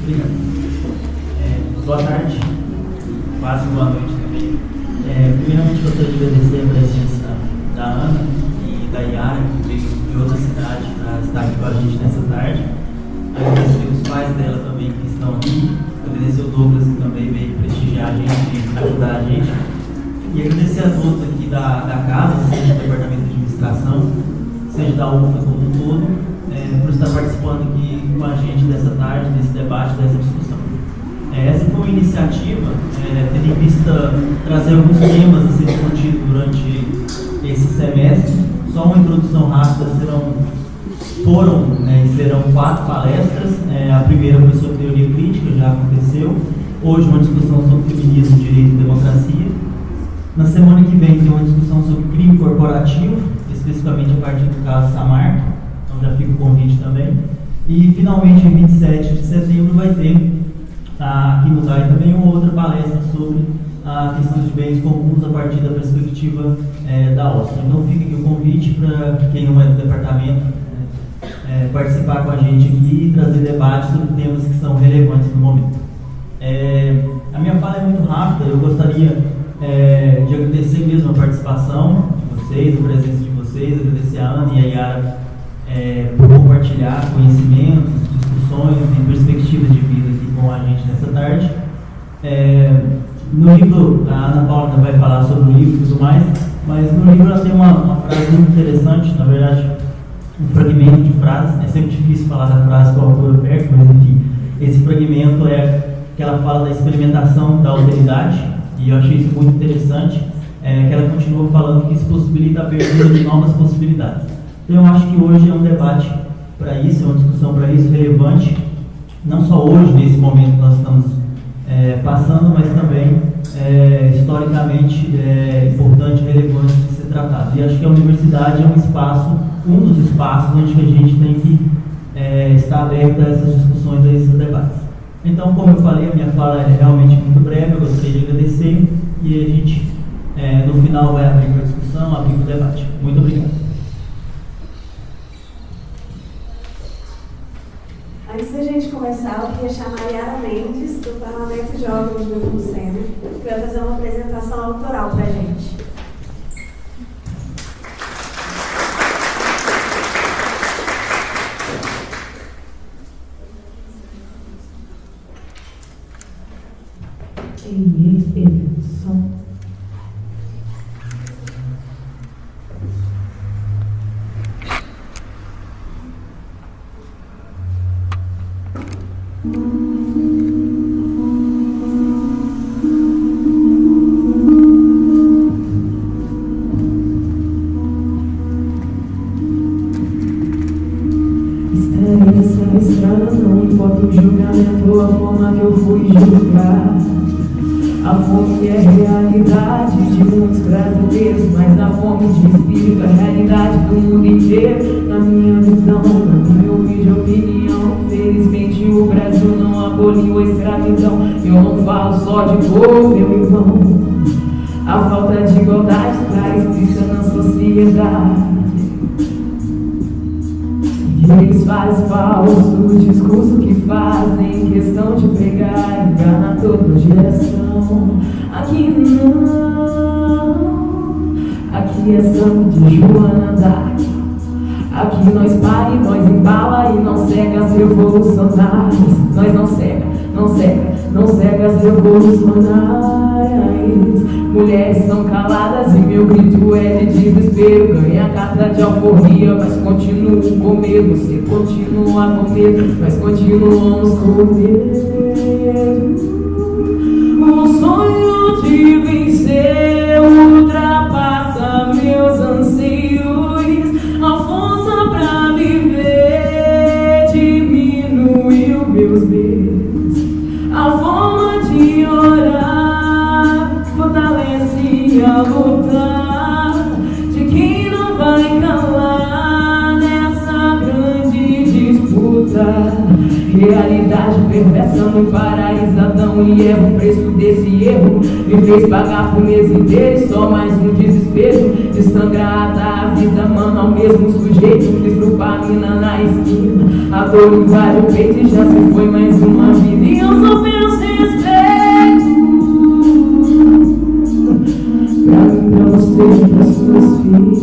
Obrigado. Boa tarde, quase boa noite também. Primeiramente, gostaria de agradecer a presença da Ana e da Yara, que veio de outra cidade para estar aqui com a gente nessa tarde. Agradecer os pais dela também que estão aqui. Agradecer o Douglas, que também veio prestigiar a gente e ajudar a gente. E agradecer a todos aqui da casa, seja do Departamento de Administração, seja da UFA como um todo, por estar participando aqui com a gente dessa tarde, desse debate, dessa discussão. Essa foi uma iniciativa, tendo em vista trazer alguns temas a ser discutidos durante esse semestre. Só uma introdução rápida, serão 4 palestras. A primeira foi sobre teoria crítica, já aconteceu. Hoje uma discussão sobre feminismo, direito e democracia. Na semana que vem tem uma discussão sobre crime corporativo, especificamente a partir do caso Samarco, então já fica o convite também. E finalmente, em 27 de setembro, vai ter aqui no DAI também uma outra palestra sobre a questão de bens comuns a partir da perspectiva da OSCE. Então fica aqui o convite para quem não é do departamento participar com a gente aqui e trazer debates sobre temas que são relevantes no momento. A minha fala é muito rápida, eu gostaria de agradecer mesmo a participação de vocês, a presença de vocês, agradecer a Ana e a Yara por compartilhar conhecimentos, discussões e perspectivas de vida aqui com a gente nessa tarde. No livro, a Ana Paula ainda vai falar sobre o livro e tudo mais, mas no livro ela tem uma frase muito interessante, na verdade, um fragmento de frase. É sempre difícil falar da frase com a autora perto, mas enfim, esse fragmento que ela fala da experimentação da alteridade, e eu achei isso muito interessante, que ela continua falando que isso possibilita a abertura de novas possibilidades. Então eu acho que hoje é um debate para isso, é uma discussão para isso relevante, não só hoje, nesse momento que nós estamos passando, mas também historicamente importante e relevante de ser tratado. E acho que a universidade é um dos espaços onde a gente tem que estar aberto a essas discussões, a esses debates. Então, como eu falei, a minha fala é realmente muito breve, eu gostaria de agradecer e a gente, no final, vai abrir para a discussão, abrir para o debate. Muito obrigado. Antes da gente começar, eu queria chamar a Yara Mendes, do Parlamento Jovem do Nepomuceno, que vai fazer uma apresentação autoral para a gente. Não importa o julgamento, a forma que eu fui julgar. A fome é realidade de muitos brasileiros, mas a fome de espírito é a realidade do mundo inteiro. Na minha visão, na minha humilde opinião, felizmente o Brasil não aboliu a escravidão. Eu não falo só de povo, meu irmão. A falta de igualdade está explícita na sociedade. Eles fazem falso discurso que fazem questão de pregar, engana toda geração. Aqui não, aqui é sangue de Joana d'Arc. Aqui nós para e nós embala e não cega as revolucionárias. Nós não cega as revolucionárias. Mulheres são caladas e meu grito é de desespero. Ganha a carta de alforria, mas continuo com medo. Você continua com medo, mas continuamos com medo. O sonho de vencer ultrapassa meus anseios. A força pra viver diminuiu meus medos. A forma de orar fortalece a luta de quem não vai calar nessa grande disputa. Realidade perversa no paraíso, Adão e Eva. O preço desse erro me fez pagar por mês inteiro. Só mais um desespero de sangrar a vida, mano, ao mesmo sujeito. Fiz dopamina na esquina, a dor invade o peito e já se foi mais uma vida. E eu só penso em respeito pra mim, pra você e pra suas filhas.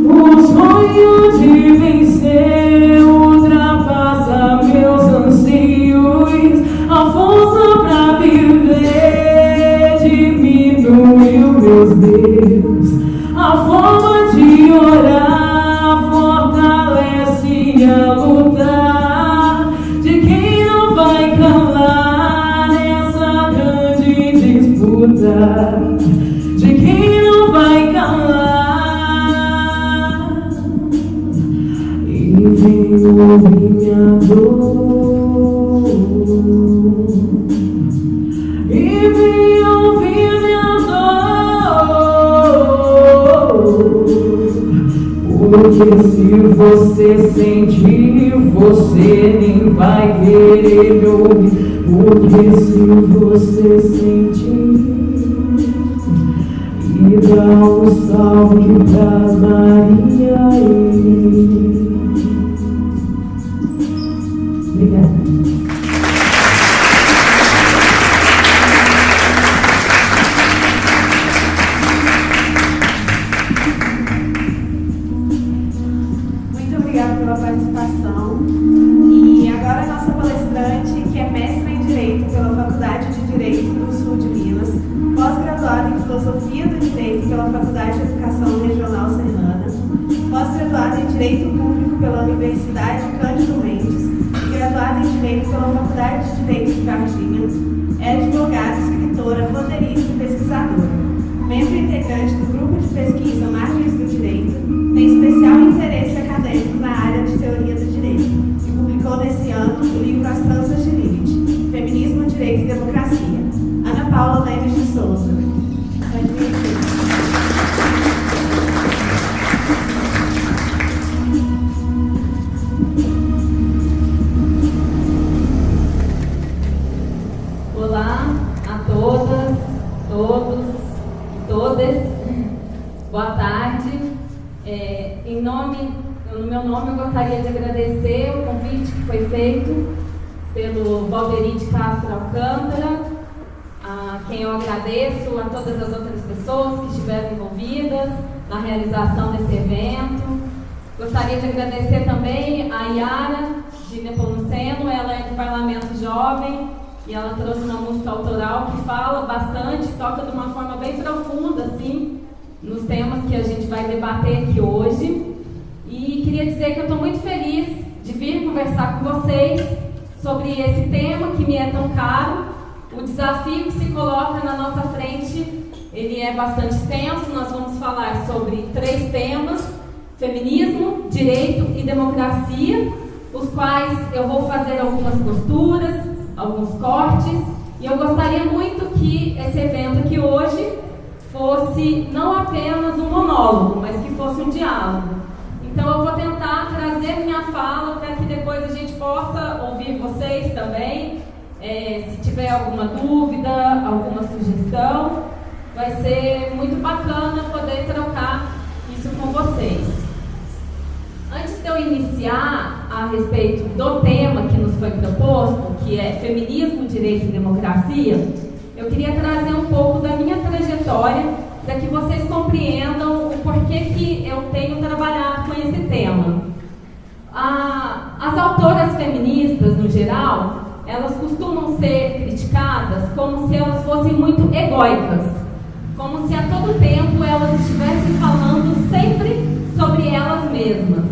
O sonho de vencer ultrapassa meus anseios. A força pra viver diminuiu meus dedos. A forma de orar fortalece a lutar de quem não vai calar nessa grande disputa. De quem não vai calar. E vem ouvir minha dor. E vem ouvir minha dor. Porque se você sentir, você nem vai querer me ouvir. Porque se você sentir, e dá um salve pra Maria. Obrigada. Muito obrigada pela participação. E agora a nossa palestrante, que é mestre em Direito pela Faculdade de Direito do Sul de Minas, pós-graduada em Filosofia do Direito pela Faculdade de Educação Regional Serrana, pós-graduada em Direito Público pela Universidade Cândido Mendes e graduada em Direito pela Faculdade de Direito de Varginha, é advogada, escritora, roteirista e pesquisadora. Membro integrante do Grupo de Pesquisa Margens do Direito, tem especial interesse acadêmico na área de Teoria do Direito e publicou nesse ano o livro As Tranças de Lilith, Feminismo, Direito e Democracia. Ana Paula Lemes de Souza. Olá a todas, todos e todas. Boa tarde. No meu nome, eu gostaria de agradecer o convite que foi feito pelo Valderi de Castro Alcântara, a quem eu agradeço, a todas as outras pessoas que estiveram envolvidas na realização desse evento. Gostaria de agradecer também a Yara de Nepomuceno. Ela é do Parlamento Jovem e ela trouxe uma música autoral que fala bastante, toca de uma forma bem profunda, assim, nos temas que a gente vai debater aqui hoje. E queria dizer que eu estou muito feliz de vir conversar com vocês sobre esse tema que me é tão caro. O desafio que se coloca na nossa frente, ele é bastante extenso. Nós vamos falar sobre 3 temas: feminismo, direito e democracia, os quais eu vou fazer algumas costuras, alguns cortes, e eu gostaria muito que esse evento aqui hoje fosse não apenas um monólogo, mas que fosse um diálogo. Então eu vou tentar trazer minha fala para que depois a gente possa ouvir vocês também. Se tiver alguma dúvida, alguma sugestão, vai ser muito bacana poder trocar isso com vocês. Antes de eu iniciar a respeito do tema que nos foi proposto, que é feminismo, direito e democracia, eu queria trazer um pouco da minha trajetória para que vocês compreendam o porquê que eu tenho trabalhado com esse tema. As autoras feministas, no geral, elas costumam ser criticadas como se elas fossem muito egóicas, como se a todo tempo elas estivessem falando sempre sobre elas mesmas.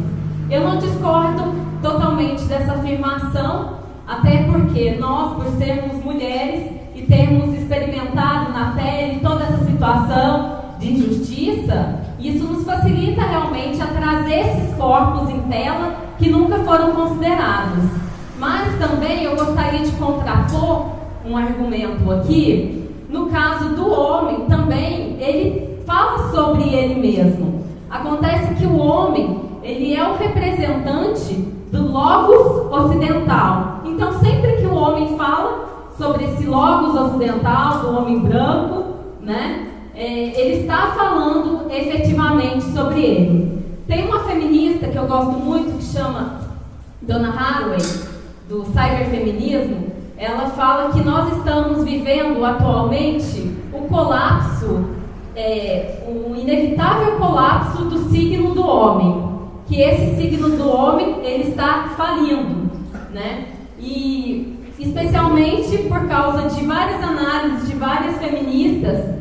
Eu não discordo totalmente dessa afirmação, até porque nós, por sermos mulheres e termos experimentado na pele toda essa situação de injustiça, isso nos facilita realmente a trazer esses corpos em tela que nunca foram considerados. Mas também eu gostaria de contrapor um argumento aqui, no caso do homem também, ele fala sobre ele mesmo. Acontece que o homem, ele é o representante do logos ocidental. Então, sempre que o homem fala sobre esse logos ocidental, do homem branco, né, ele está falando efetivamente sobre ele. Tem uma feminista que eu gosto muito, que chama Donna Haraway, do cyberfeminismo. Ela fala que nós estamos vivendo atualmente o colapso, o inevitável colapso do signo do homem, que esse signo do homem ele está falindo, né? E especialmente por causa de várias análises de várias feministas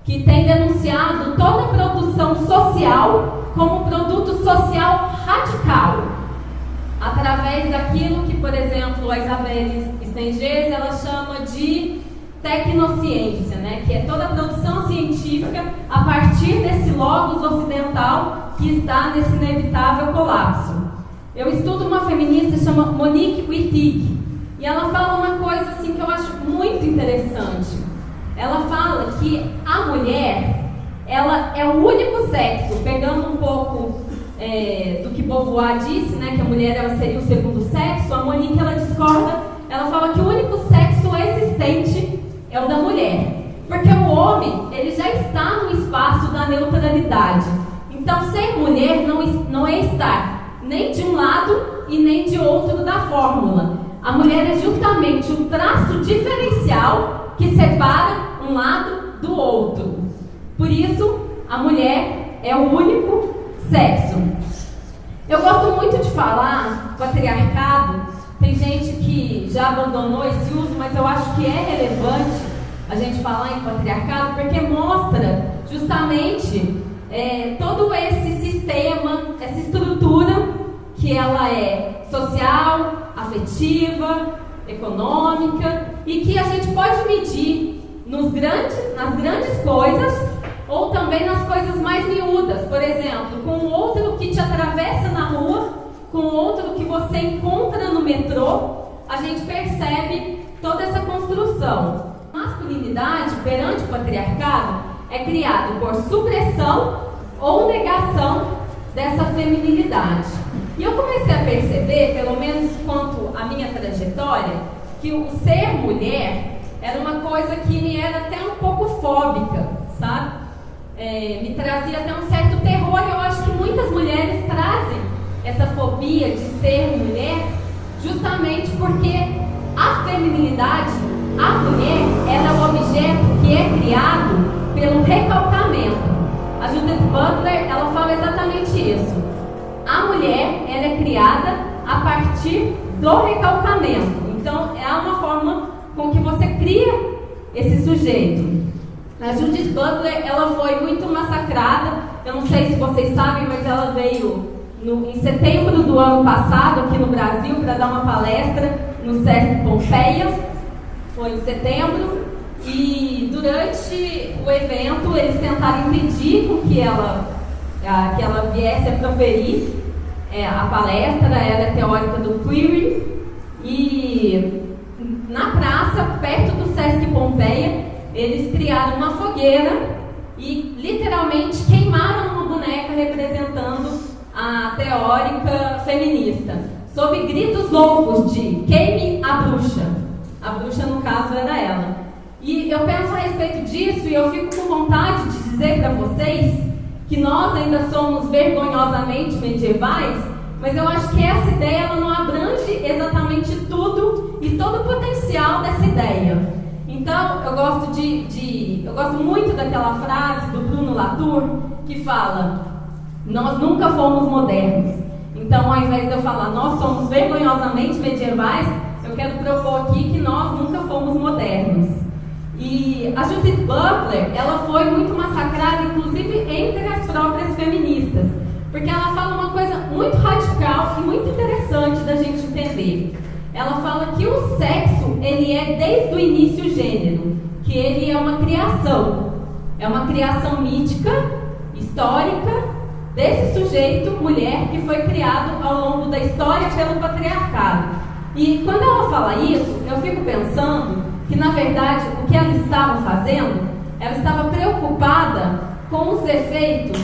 que têm denunciado toda a produção social como produto social radical, através daquilo que, por exemplo, a Isabelle Stengers, ela chama de tecnociência, né? Que é toda a produção científica a partir desse logos ocidental que está nesse inevitável colapso. Eu estudo uma feminista que chama Monique Wittig, e ela fala uma coisa assim que eu acho muito interessante. Ela fala que a mulher, ela é o único sexo, pegando um pouco do que Beauvoir disse, né, que a mulher ela seria o segundo sexo. A Monique ela discorda, ela fala que o único sexo existente é o da mulher, porque o homem ele já está no espaço da neutralidade. Então, ser mulher não é estar nem de um lado e nem de outro da fórmula. A mulher é justamente o traço diferencial que separa um lado do outro. Por isso, a mulher é o único sexo. Eu gosto muito de falar patriarcado. Tem gente que já abandonou esse uso, mas eu acho que é relevante a gente falar em patriarcado, porque mostra justamente todo esse sistema, essa estrutura que ela é social, afetiva, econômica, e que a gente pode medir nas grandes coisas, ou também nas coisas mais miúdas. Por exemplo, com o outro que te atravessa na rua, com o outro que você encontra no metrô, a gente percebe toda essa construção. A masculinidade perante o patriarcado é criado por supressão ou negação dessa feminilidade. E eu comecei a perceber, pelo menos quanto à minha trajetória, que o ser mulher era uma coisa que me era até um pouco fóbica, sabe? Me trazia até um certo terror. Eu acho que muitas mulheres trazem essa fobia de ser mulher justamente porque a feminilidade, a mulher, ela é um objeto que é criado pelo recalcamento. A Judith Butler, ela fala exatamente isso. A mulher, ela é criada a partir do recalcamento. Então, é uma forma com que você cria esse sujeito. A Judith Butler, ela foi muito massacrada. Eu não sei se vocês sabem, mas ela veio em setembro do ano passado aqui no Brasil para dar uma palestra no Sesc Pompeia. Foi em setembro. E durante o evento eles tentaram impedir que ela viesse a proferir a palestra. Ela é teórica do queering. E na praça, perto do Sesc Pompeia, eles criaram uma fogueira e literalmente queimaram uma boneca representando a teórica feminista, sob gritos loucos de queime a bruxa. A bruxa, no caso, era ela. E eu penso a respeito disso e eu fico com vontade de dizer para vocês que nós ainda somos vergonhosamente medievais, mas eu acho que essa ideia ela não abrange exatamente tudo e todo o potencial dessa ideia. Então, eu gosto muito daquela frase do Bruno Latour que fala: nós nunca fomos modernos. Então, ao invés de eu falar nós somos vergonhosamente medievais, eu quero propor aqui que nós nunca fomos modernos. E a Judith Butler, ela foi muito massacrada, inclusive entre as próprias feministas, porque ela fala uma coisa muito radical e muito interessante da gente entender. Ela fala que o sexo, ele é desde o início gênero, que ele é uma criação mítica, histórica, desse sujeito, mulher, que foi criado ao longo da história pelo patriarcado. E quando ela fala isso, eu fico pensando que, na verdade, o que ela estava fazendo, ela estava preocupada com os efeitos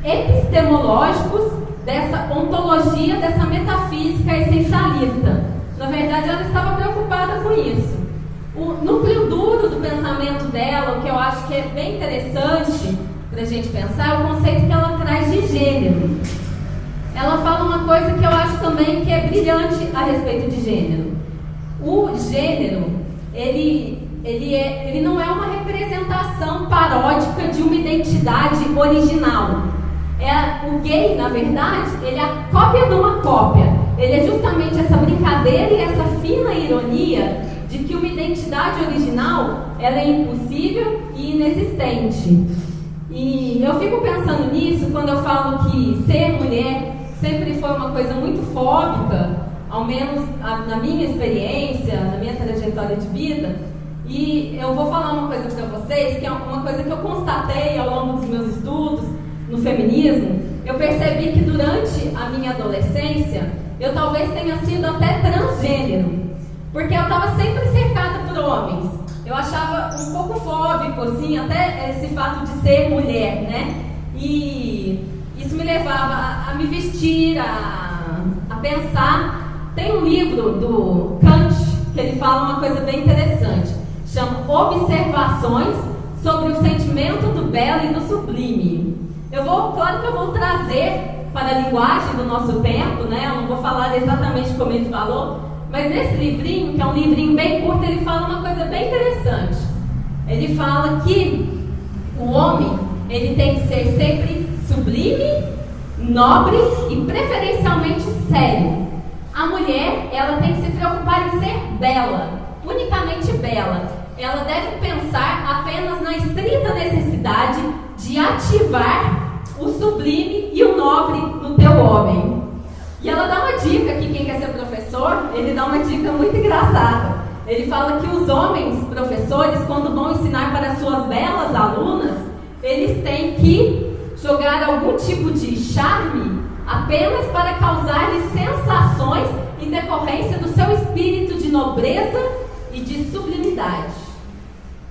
epistemológicos dessa ontologia, dessa metafísica essencialista. Na verdade, ela estava preocupada com isso. O núcleo duro do pensamento dela, o que eu acho que é bem interessante para a gente pensar, é o conceito que ela traz de gênero. Ela fala uma coisa que eu acho também que é brilhante a respeito de gênero. O gênero, ele não é uma representação paródica de uma identidade original. O gay, na verdade, ele é a cópia de uma cópia. Ele é justamente essa brincadeira e essa fina ironia de que uma identidade original ela é impossível e inexistente. E eu fico pensando nisso quando eu falo que ser mulher sempre foi uma coisa muito fóbica, ao menos na minha experiência, na minha trajetória de vida. E eu vou falar uma coisa para vocês, que é uma coisa que eu constatei ao longo dos meus estudos no feminismo. Eu percebi que durante a minha adolescência, eu talvez tenha sido até transgênero, porque eu estava sempre cercada por homens. Eu achava um pouco fóbico, assim, até esse fato de ser mulher, né? E isso me levava a me vestir, a pensar. Tem um livro do Kant que ele fala uma coisa bem interessante, chama Observações sobre o sentimento do belo e do sublime. Claro que eu vou trazer para a linguagem do nosso tempo, né? Eu não vou falar exatamente como ele falou, mas nesse livrinho, que é um livrinho bem curto, ele fala uma coisa bem interessante. Ele fala que o homem, ele tem que ser sempre sublime, nobre e preferencialmente sério. A mulher, ela tem que se preocupar em ser bela, unicamente bela. Ela deve pensar apenas na estrita necessidade de ativar o sublime e o nobre no teu homem. E ela dá uma dica aqui, quem quer ser professor, ele dá uma dica muito engraçada. Ele fala que os homens professores, quando vão ensinar para suas belas alunas, eles têm que jogar algum tipo de charme apenas para causar-lhes sensações em decorrência do seu espírito de nobreza e de sublimidade.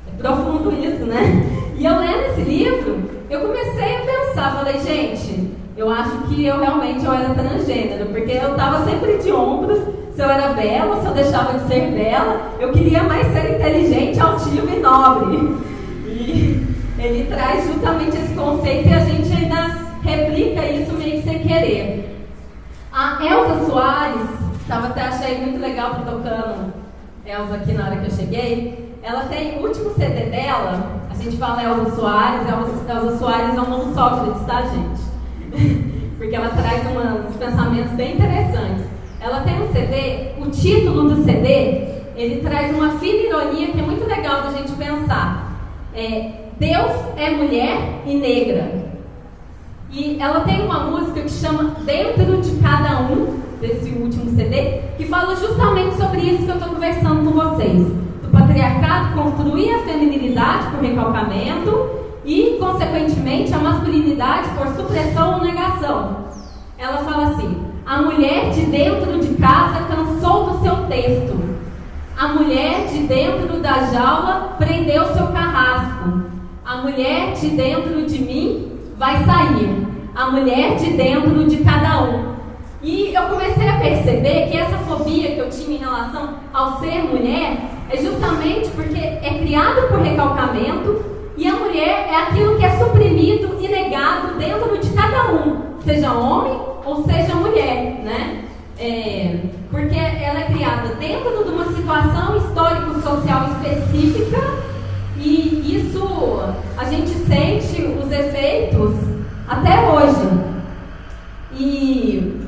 É profundo isso, né? E eu lendo esse livro, eu comecei a pensar, falei, gente, eu acho que eu era transgênero, porque eu estava sempre de ombros, se eu era bela, se eu deixava de ser bela, eu queria mais ser inteligente, altiva e nobre. E ele traz justamente esse conceito e a gente ainda replica isso meio que sem querer. A Elza Soares, achei muito legal tocando Elza aqui na hora que eu cheguei. Ela tem o último CD dela, a gente fala Elza Soares, Elza Soares é um novo Sócrates, tá, gente? Porque ela traz uns pensamentos bem interessantes. Ela tem um CD, o título do CD, ele traz uma fina ironia que é muito legal da gente pensar. Deus é mulher e negra. E ela tem uma música que chama Dentro de Cada Um, desse último CD, que fala justamente sobre isso que eu estou conversando com vocês. Do patriarcado construir a feminilidade por recalcamento e, consequentemente, a masculinidade por supressão ou negação. Ela fala assim: a mulher de dentro de casa cansou do seu texto. A mulher de dentro da jaula prendeu seu carrasco. A mulher de dentro de mim vai sair. A mulher de dentro de cada um. E eu comecei a perceber que essa fobia que eu tinha em relação ao ser mulher é justamente porque é criado por recalcamento e a mulher é aquilo que é suprimido e negado dentro de cada um, seja homem ou seja mulher, né? Porque ela é criada dentro de uma situação histórico-social específica e isso a gente sente os efeitos até hoje. E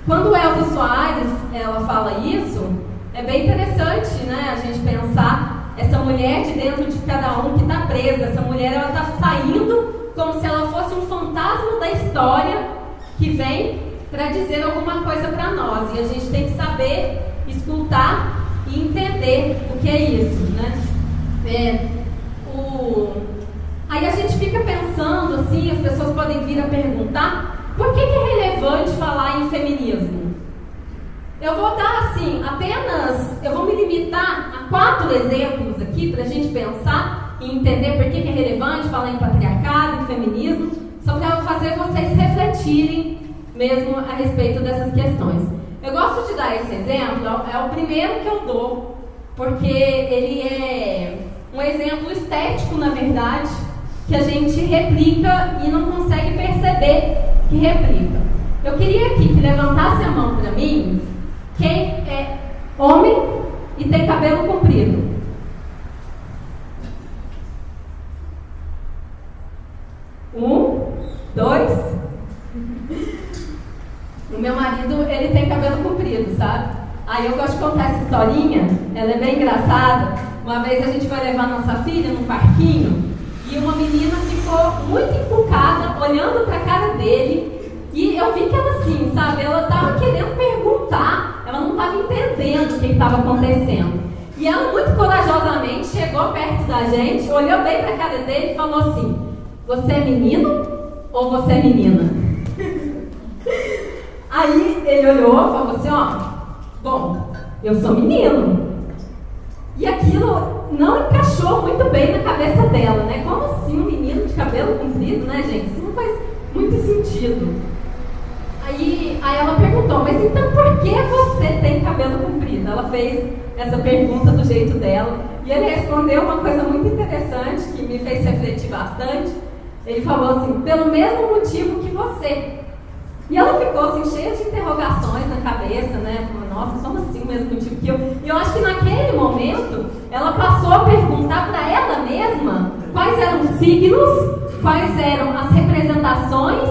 quando Elza Soares ela fala isso, é bem interessante, né, a gente pensar essa mulher de dentro de cada um que está presa. Essa mulher ela está saindo como se ela fosse um fantasma da história que vem para dizer alguma coisa para nós. E a gente tem que saber escutar e entender o que é isso, né? Aí a gente fica pensando assim, as pessoas podem vir a perguntar: por que é relevante falar em feminismo? Eu vou dar assim, eu vou me limitar a 4 exemplos aqui para a gente pensar e entender por que é relevante falar em patriarcado, em feminismo, só para fazer vocês refletirem mesmo a respeito dessas questões. Eu gosto de dar esse exemplo, é o primeiro que eu dou, porque ele é um exemplo estético, na verdade, que a gente replica e não consegue perceber que replica. Eu queria aqui que levantasse a mão para mim quem é homem e tem cabelo comprido. Um, dois. O meu marido, ele tem cabelo comprido, sabe? Aí eu gosto de contar essa historinha, ela é bem engraçada. Uma vez a gente foi levar nossa filha num parquinho e uma menina ficou muito encucada, olhando para a cara dele. E eu vi que ela assim, sabe, ela estava querendo perguntar, ela não estava entendendo o que estava acontecendo. E ela muito corajosamente chegou perto da gente, olhou bem para a cara dele e falou assim: você é menino ou você é menina? Aí ele olhou e falou assim, ó, bom, eu sou menino. E aquilo não encaixou muito bem na cabeça dela, né? Como assim um menino de cabelo comprido, né, gente? Isso não faz muito sentido. Aí ela perguntou, mas então por que você tem cabelo comprido? Ela fez essa pergunta do jeito dela. E ele respondeu uma coisa muito interessante, que me fez refletir bastante. Ele falou assim, pelo mesmo motivo que você. E ela ficou assim, cheia de interrogações na cabeça, né? Falou, nossa, como assim o mesmo motivo que eu? E eu acho que naquele momento, ela passou a perguntar para ela mesma quais eram os signos, quais eram as representações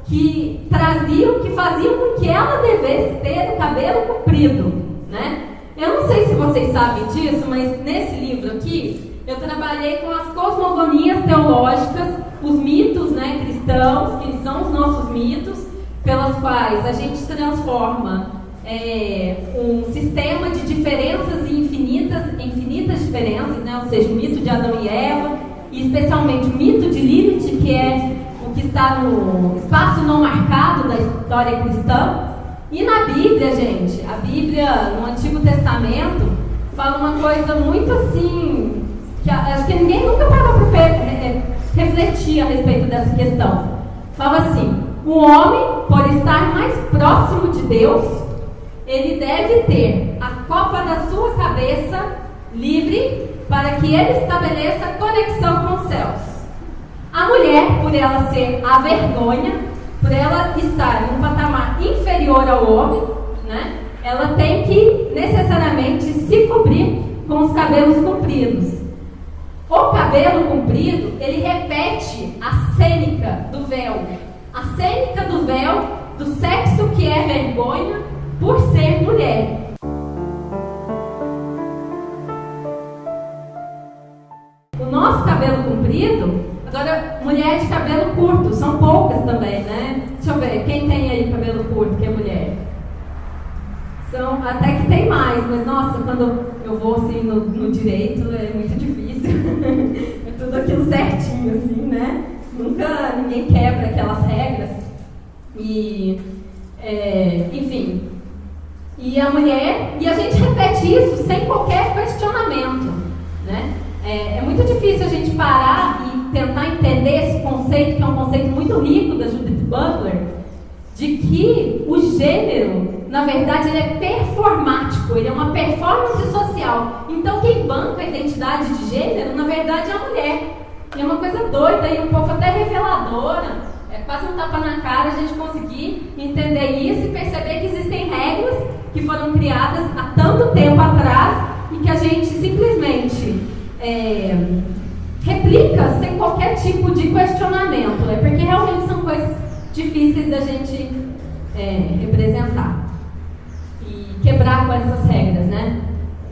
que traziam, que faziam com que ela devesse ter o cabelo comprido, né? Eu não sei se vocês sabem disso, mas nesse livro aqui, eu trabalhei com as cosmogonias teológicas, os mitos, né, cristãos, que são os nossos mitos, pelas quais a gente transforma um sistema de diferenças e infinitas diferenças, né? Ou seja, o mito de Adão e Eva, e especialmente o mito de Lilith, que é o que está no espaço não marcado da história cristã. E na Bíblia, gente, a Bíblia, no Antigo Testamento, fala uma coisa muito assim, que acho que ninguém nunca parou para refletir a respeito dessa questão. Fala assim, o homem, por estar mais próximo de Deus, ele deve ter a copa da sua cabeça livre para que ele estabeleça conexão com os céus. A mulher, por ela ser a vergonha, por ela estar em um patamar inferior ao homem, né, ela tem que necessariamente se cobrir com os cabelos compridos. O cabelo comprido, ele repete a cênica do véu. A cênica do véu do sexo que é vergonha por ser mulher. O nosso cabelo comprido, agora mulher de cabelo curto, são poucas também, né? Deixa eu ver, quem tem aí cabelo curto que é mulher? São, até que tem mais, mas nossa, quando eu vou assim no direito é muito difícil. É tudo aquilo certinho, assim, né? Nunca ninguém quebra aquelas regras. E, enfim. E a mulher, e a gente repete isso sem qualquer questionamento, né? É muito difícil a gente parar e tentar entender esse conceito, que é um conceito muito rico da Judith Butler, de que o gênero, na verdade, ele é performático, ele é uma performance social. Então, quem banca a identidade de gênero, na verdade, é a mulher. E é uma coisa doida e um pouco até reveladora, é quase um tapa na cara a gente conseguir entender isso e perceber que existem regras que foram criadas há tanto tempo atrás e que a gente simplesmente replica sem qualquer tipo de questionamento, porque realmente são coisas difíceis da gente representar e quebrar com essas regras, né?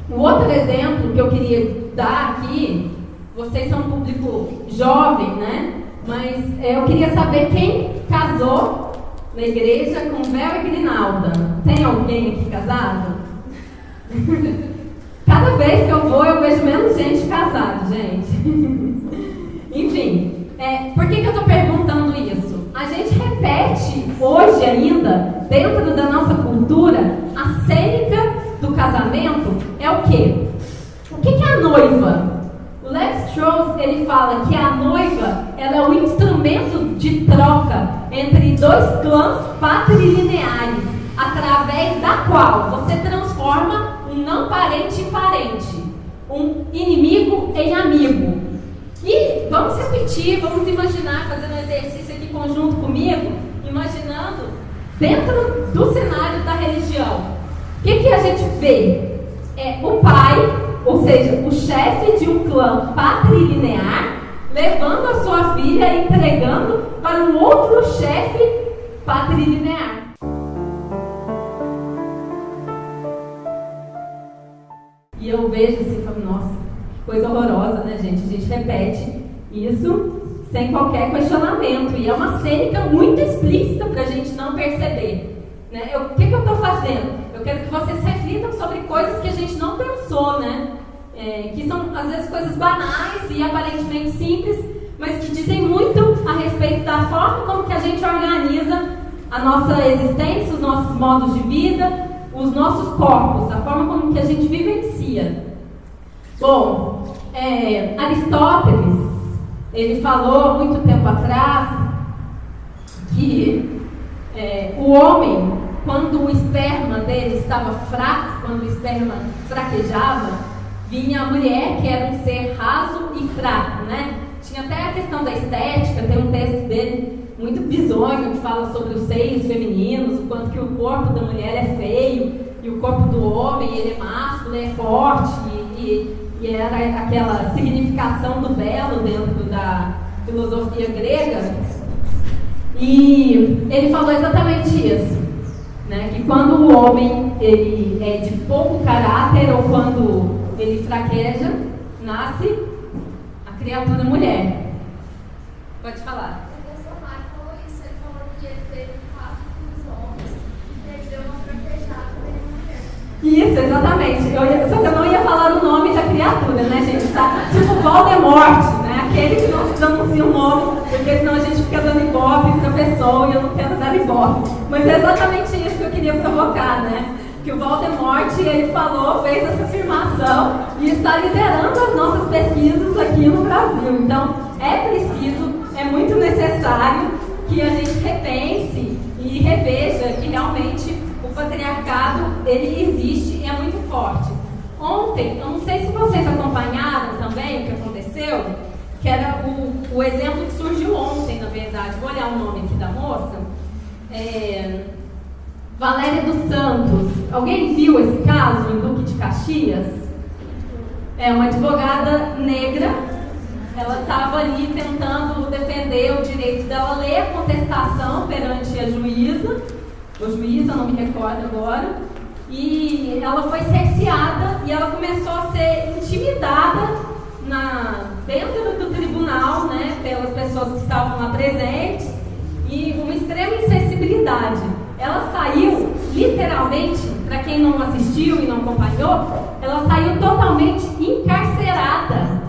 O outro exemplo que eu queria dar aqui, vocês são um público jovem, né? Mas eu queria saber quem casou na igreja com véu e grinalda. Tem alguém aqui casado? Cada vez que eu vou, eu vejo menos gente casada, gente. Enfim, por que eu estou perguntando isso? A gente repete hoje ainda, dentro da nossa cultura, a cênica do casamento é o quê? O que é a noiva? O Levi Strauss, ele fala que a noiva, ela é o instrumento de troca entre dois clãs patrilineares, através da qual você transforma um não parente em parente, um inimigo em amigo. E vamos repetir, vamos imaginar, fazendo um exercício aqui conjunto comigo, imaginando dentro do cenário da religião. O que a gente vê? É o pai, ou seja, o chefe de um clã patrilinear, levando a sua filha e entregando para um outro chefe patrilinear. E eu vejo assim e falo, nossa, que coisa horrorosa, né, gente? A gente repete isso sem qualquer questionamento. E é uma cena muito explícita para a gente não perceber. Né? O que eu estou fazendo? Eu quero que vocês reflitam sobre coisas que a gente não pensou, né? Que são, às vezes, coisas banais e aparentemente simples, mas que dizem muito a respeito da forma como que a gente organiza a nossa existência, os nossos modos de vida, os nossos corpos, a forma como que a gente vivencia. Bom, Aristóteles, ele falou muito tempo atrás que o homem, quando o esperma dele estava fraco, quando o esperma fraquejava, vinha a mulher, que era um ser raso e fraco, né? Tinha até a questão da estética, tem um texto dele muito bizonho que fala sobre os seios femininos, o quanto que o corpo da mulher é feio e o corpo do homem, ele é másculo, é forte e era aquela significação do belo dentro da filosofia grega. E ele falou exatamente isso, né? Que quando o homem ele é de pouco caráter ou quando ele fraqueja, nasce a criatura mulher. Pode falar. O Bolsonaro falou isso, ele falou que ele teve 4 filhos homens e ele deu uma fraquejada nele mulher. Isso, exatamente. Só que eu não ia falar o nome da criatura, né, gente? Tá tipo Voldemort, né? Aquele que não se anuncia o nome, porque senão a gente fica dando ibope pra pessoa e eu não quero dar ibope. Mas é exatamente isso que eu queria provocar, né? Que o Voldemort, ele falou, fez essa afirmação e está liderando as nossas pesquisas aqui no Brasil. Então, é preciso, é muito necessário que a gente repense e reveja que realmente o patriarcado, ele existe e é muito forte. Ontem, eu não sei se vocês acompanharam também o que aconteceu, que era o exemplo que surgiu ontem, na verdade. Vou olhar o nome aqui da moça. Valéria dos Santos. Alguém viu esse caso em Duque de Caxias? É uma advogada negra. Ela estava ali tentando defender o direito dela ler a contestação perante a juíza. Ou juíza, não me recordo agora. E ela foi cerceada e ela começou a ser intimidada dentro do tribunal, né, pelas pessoas que estavam lá presentes. E uma extrema insensibilidade. Ela saiu, literalmente, para quem não assistiu e não acompanhou, ela saiu totalmente encarcerada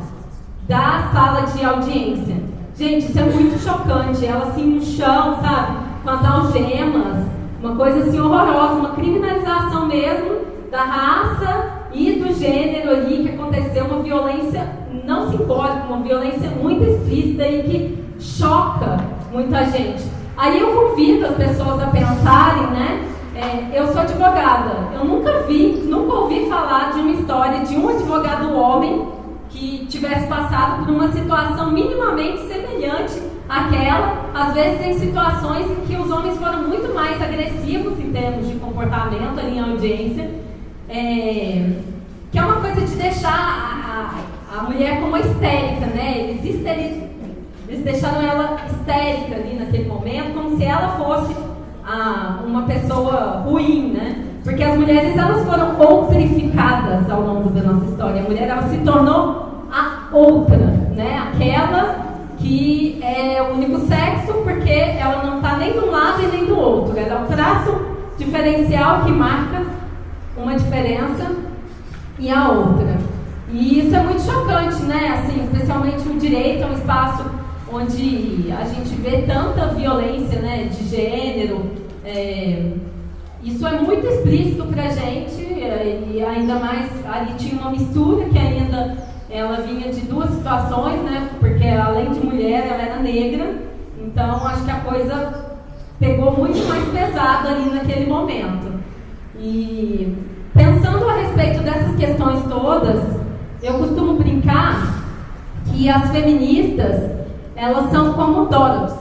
da sala de audiência. Gente, isso é muito chocante. Ela assim no chão, sabe, com as algemas, uma coisa assim horrorosa, uma criminalização mesmo da raça e do gênero ali que aconteceu, uma violência não simbólica, uma violência muito explícita e que choca muita gente. Aí eu convido as pessoas a pensarem, né? Eu sou advogada, eu nunca ouvi falar de uma história de um advogado homem que tivesse passado por uma situação minimamente semelhante àquela, às vezes em situações em que os homens foram muito mais agressivos em termos de comportamento ali em audiência, que é uma coisa de deixar a mulher como histérica, né? Eles deixaram ela histérica ali naquele momento, como se ela fosse uma pessoa ruim, né? Porque as mulheres, elas foram outrificadas ao longo da nossa história. A mulher, ela se tornou a outra, né? Aquela que é o único sexo, porque ela não está nem de um lado e nem do outro. Ela é o traço diferencial que marca uma diferença e a outra. E isso é muito chocante, né? Assim, especialmente o direito é um espaço onde a gente vê tanta violência, né, de gênero. Isso é muito explícito pra gente, e ainda mais ali tinha uma mistura que ainda ela vinha de duas situações, né? Porque além de mulher, ela era negra. Então acho que a coisa pegou muito mais pesado ali naquele momento. E pensando a respeito dessas questões todas, eu costumo brincar que as feministas, elas são como Dorothy.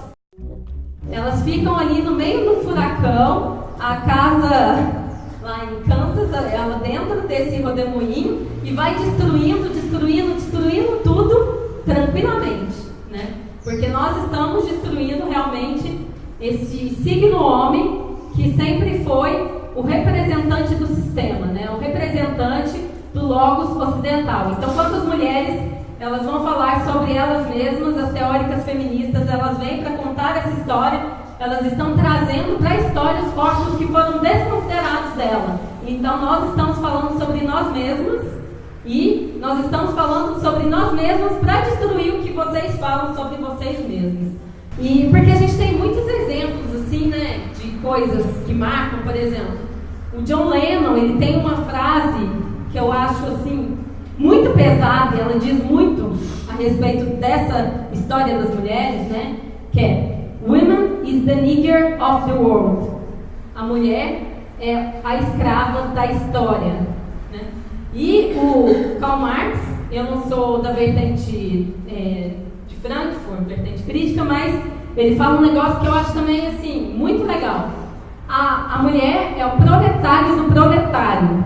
Elas ficam ali no meio do furacão, a casa lá em Kansas, ela dentro desse rodemoinho, e vai destruindo tudo tranquilamente, né? Porque nós estamos destruindo realmente esse signo homem que sempre foi o representante do sistema, né? O representante do logos ocidental. Então, quando as mulheres elas vão falar sobre elas mesmas, as teóricas feministas, elas vêm para contar essa história, elas estão trazendo para a história os corpos que foram desconsiderados dela. Então, nós estamos falando sobre nós mesmas e nós estamos falando sobre nós mesmos para destruir o que vocês falam sobre vocês mesmos. E porque a gente tem muitos exemplos, assim, né, de coisas que marcam, por exemplo, o John Lennon, ele tem uma frase que eu acho, assim, muito pesada, e ela diz muito a respeito dessa história das mulheres, né, que é "Women is the nigger of the world". A mulher é a escrava da história, né? E o Karl Marx, eu não sou da vertente de Frankfurt, vertente crítica, mas ele fala um negócio que eu acho também, assim, muito legal. A mulher é o proletário do proletário.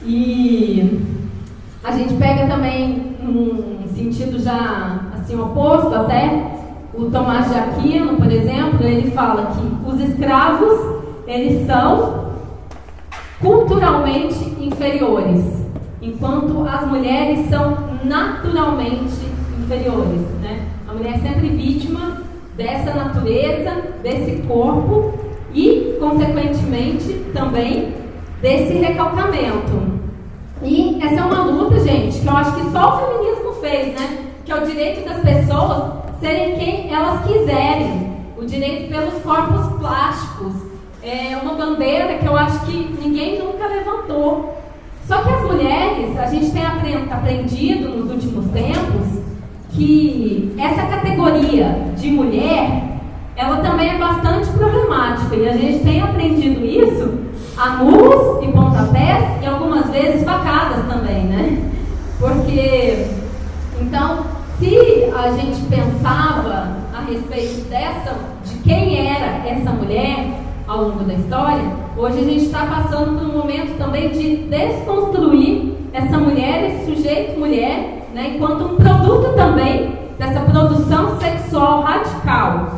E a gente pega também num sentido já, assim, oposto até, o Tomás de Aquino, por exemplo, ele fala que os escravos, eles são culturalmente inferiores, enquanto as mulheres são naturalmente inferiores, né? A mulher é sempre vítima dessa natureza, desse corpo e, consequentemente, também desse recalcamento. E essa é uma luta, gente, que eu acho que só o feminismo fez, né? Que é o direito das pessoas serem quem elas quiserem, o direito pelos corpos plásticos. É uma bandeira que eu acho que ninguém nunca levantou. Só que as mulheres, a gente tem aprendido nos últimos tempos que essa categoria de mulher, ela também é bastante problemática, e a gente tem aprendido isso a murros e pontapés e algumas vezes facadas também, né? Porque, então, se a gente pensava a respeito de quem era essa mulher ao longo da história, hoje a gente está passando por um momento também de desconstruir essa mulher, esse sujeito mulher, né, enquanto um produto também dessa produção sexual radical.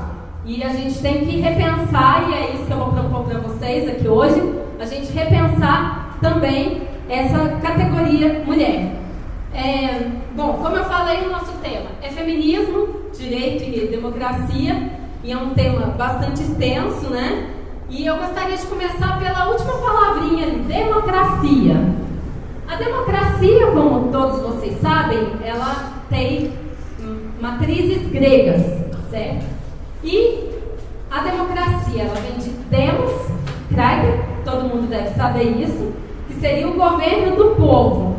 E a gente tem que repensar, e é isso que eu vou propor para vocês aqui hoje, a gente repensar também essa categoria mulher. Bom, como eu falei, o nosso tema é feminismo, direito e democracia, e é um tema bastante extenso, né? E eu gostaria de começar pela última palavrinha ali, democracia. A democracia, como todos vocês sabem, ela tem matrizes gregas, certo? E a democracia, ela vem de demos, kraia, todo mundo deve saber isso, que seria o governo do povo.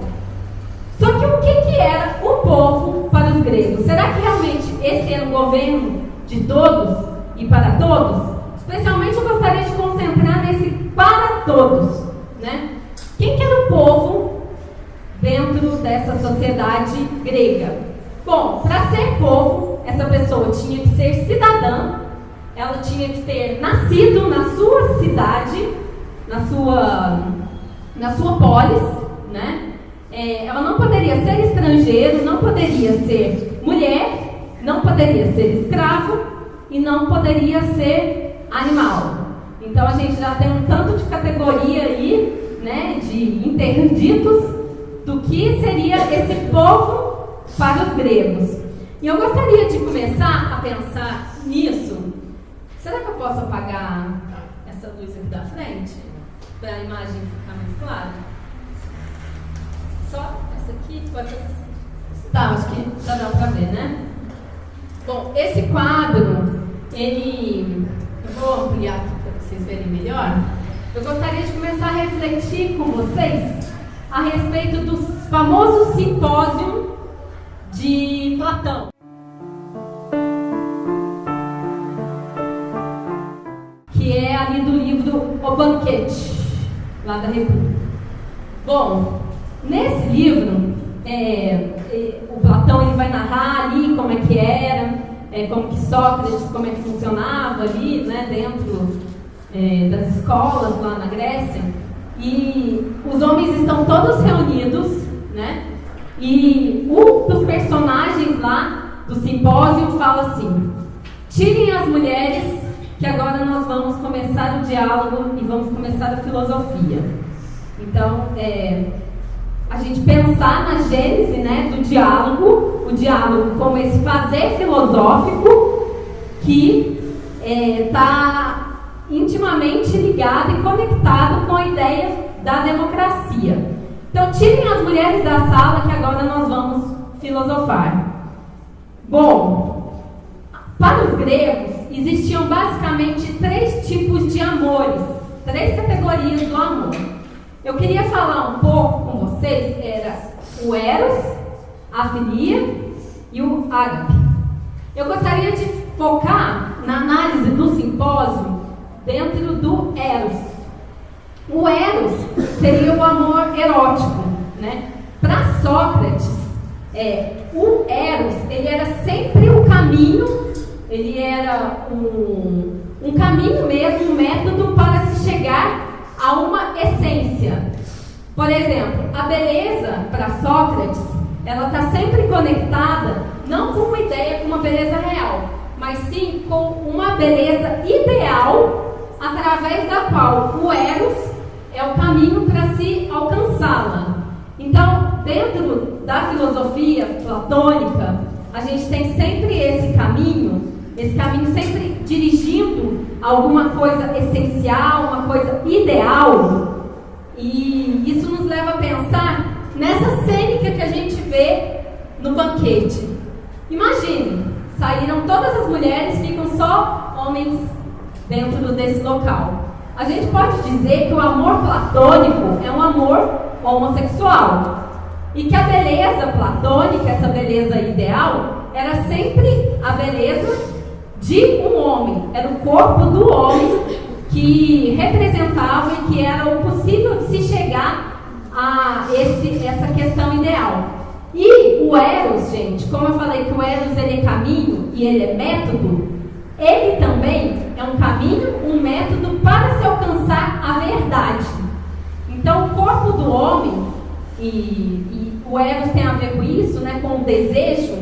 Só que o que era o povo para os gregos? Será que realmente esse era um governo de todos e para todos? Especialmente eu gostaria de concentrar nesse para todos, né? Quem que era o povo dentro dessa sociedade grega? Bom, para ser povo, essa pessoa tinha que ser cidadã, ela tinha que ter nascido na sua cidade, na sua polis, né? Ela não poderia ser estrangeiro, não poderia ser mulher, não poderia ser escravo e não poderia ser animal. Então a gente já tem um tanto de categoria aí, né, de interditos do que seria esse povo para os gregos. E eu gostaria de começar a pensar nisso. Será que eu posso apagar essa luz aqui da frente para a imagem ficar mais clara? Só essa aqui? Pode ser assim. Tá, acho que já dá para ver, né? Bom, esse quadro, eu vou ampliar aqui para vocês verem melhor. Eu gostaria de começar a refletir com vocês a respeito do famoso simpósio de Platão. Banquete, lá da República. Bom, nesse livro, o Platão ele vai narrar ali como é que era, como que Sócrates, como é que funcionava ali, né, dentro das escolas lá na Grécia. E os homens estão todos reunidos, né? E um dos personagens lá do simpósio fala assim: tirem as mulheres, que agora nós vamos começar o diálogo e vamos começar a filosofia. Então, a gente pensar na gênese, né, do diálogo, o diálogo como esse fazer filosófico que está intimamente ligado e conectado com a ideia da democracia. Então, tirem as mulheres da sala que agora nós vamos filosofar. Bom, para os gregos existiam basicamente 3 tipos de amores, 3 categorias do amor. Eu queria falar um pouco com vocês, era o Eros, a Filia e o Ágape. Eu gostaria de focar na análise do simpósio dentro do Eros. O Eros seria o amor erótico, né? Para Sócrates, o Eros, ele era sempre o caminho, ele era um caminho mesmo, um método para se chegar a uma essência. Por exemplo, a beleza para Sócrates, ela está sempre conectada não com uma ideia, com uma beleza real, mas sim com uma beleza ideal através da qual o Eros é o caminho para se alcançá-la. Então, dentro da filosofia platônica, a gente tem sempre esse caminho sempre dirigindo a alguma coisa essencial, uma coisa ideal. E isso nos leva a pensar nessa cênica que a gente vê no banquete. Imagine, saíram todas as mulheres, ficam só homens dentro desse local. A gente pode dizer que o amor platônico é um amor homossexual. E que a beleza platônica, essa beleza ideal, era sempre a beleza de um homem. Era o corpo do homem que representava e que era o possível de se chegar a essa questão ideal. E o Eros, gente, como eu falei que o Eros ele é caminho e ele é método, ele também é um caminho, um método para se alcançar a verdade. Então, o corpo do homem, e o Eros tem a ver com isso, né, com o desejo.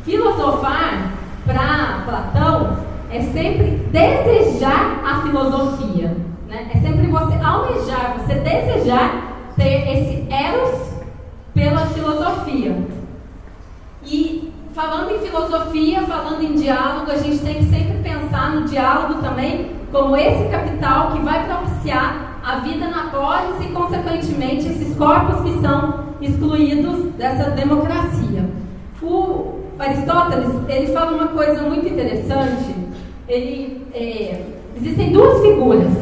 Filosofar, para Platão, é sempre desejar a filosofia, né? É sempre você almejar, você desejar ter esse Eros pela filosofia. E falando em filosofia, falando em diálogo, a gente tem que sempre pensar no diálogo também como esse capital que vai propiciar a vida na polis e, consequentemente, esses corpos que são excluídos dessa democracia. O Aristóteles, ele fala uma coisa muito interessante. Existem 2 figuras.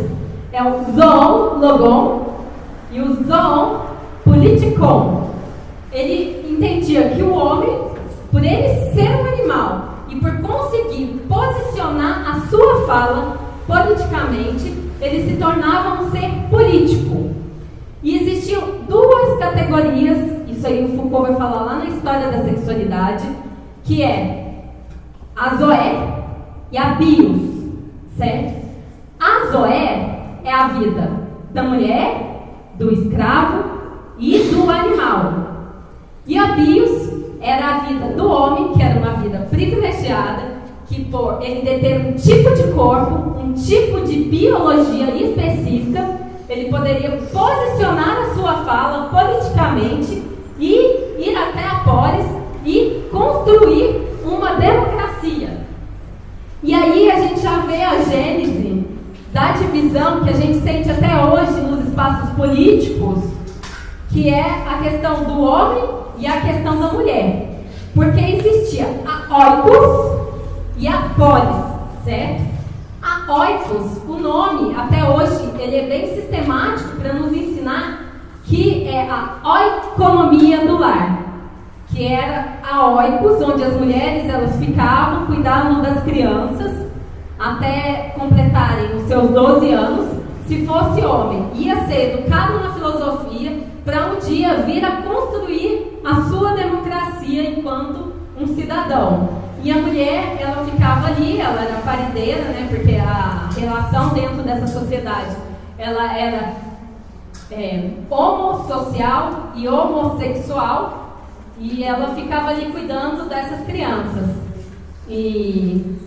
É o zoon, logon, e o zoon, politikon. Ele entendia que o homem, por ele ser um animal e por conseguir posicionar a sua fala politicamente, ele se tornava um ser político. E existiam 2 categorias, isso aí o Foucault vai falar lá na História da Sexualidade, que é a zoé e a bios, certo? A zoé é a vida da mulher, do escravo e do animal. E a bios era a vida do homem, que era uma vida privilegiada, que por ele deter um tipo de corpo, um tipo de biologia específica, ele poderia posicionar a sua fala politicamente e ir até a polis e construir uma democracia. E aí a gente já vê a gênese da divisão que a gente sente até hoje nos espaços políticos, que é a questão do homem e a questão da mulher. Porque existia a oikos e a polis, certo? A oikos, o nome até hoje, ele é bem sistemático para nos ensinar que é a oikonomia do lar, que era a oikos, onde as mulheres elas ficavam cuidando das crianças até completarem os seus 12 anos, se fosse homem, ia ser educado na filosofia para um dia vir a construir a sua democracia enquanto um cidadão. E a mulher, ela ficava ali, ela era parideira, né, porque a relação dentro dessa sociedade, ela era homossocial e homossexual, e ela ficava ali cuidando dessas crianças. E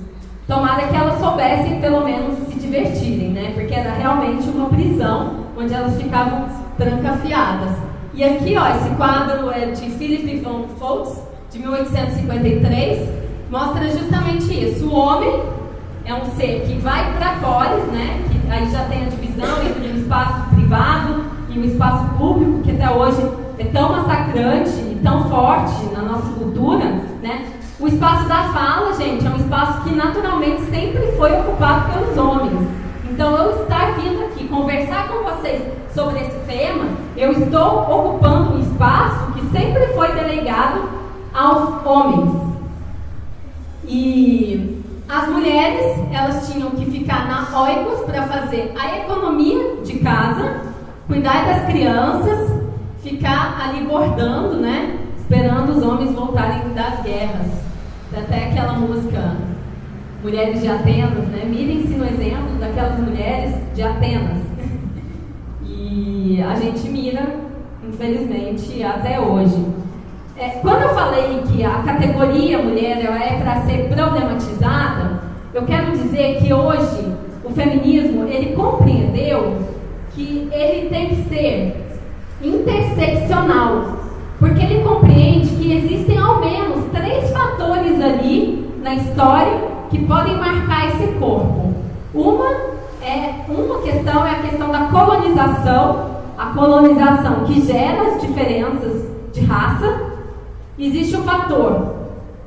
tomara que elas soubessem pelo menos se divertirem, né, porque era realmente uma prisão onde elas ficavam trancafiadas. E aqui, ó, esse quadro é de Philip von Foltz, de 1853, mostra justamente isso. O homem é um ser que vai para a polis, né? Que aí já tem a divisão entre o espaço privado e o espaço público, que até hoje é tão massacrante e tão forte na nossa cultura, né? O espaço da fala, gente, é um espaço que naturalmente sempre foi ocupado pelos homens. Então, eu estar vindo aqui conversar com vocês sobre esse tema, eu estou ocupando um espaço que sempre foi delegado aos homens. E as mulheres, elas tinham que ficar na oikos para fazer a economia de casa, cuidar das crianças, ficar ali bordando, né? Esperando os homens voltarem das guerras. Até aquela música Mulheres de Atenas, né? Mirem-se no exemplo daquelas mulheres de Atenas. E a gente mira, infelizmente, até hoje. Quando eu falei que a categoria mulher ela é para ser problematizada, eu quero dizer que hoje o feminismo ele compreendeu que ele tem que ser interseccional, porque ele compreende que existem ao menos 3 fatores ali na história que podem marcar esse corpo. Uma questão é a questão da colonização, a colonização que gera as diferenças de raça. Existe o fator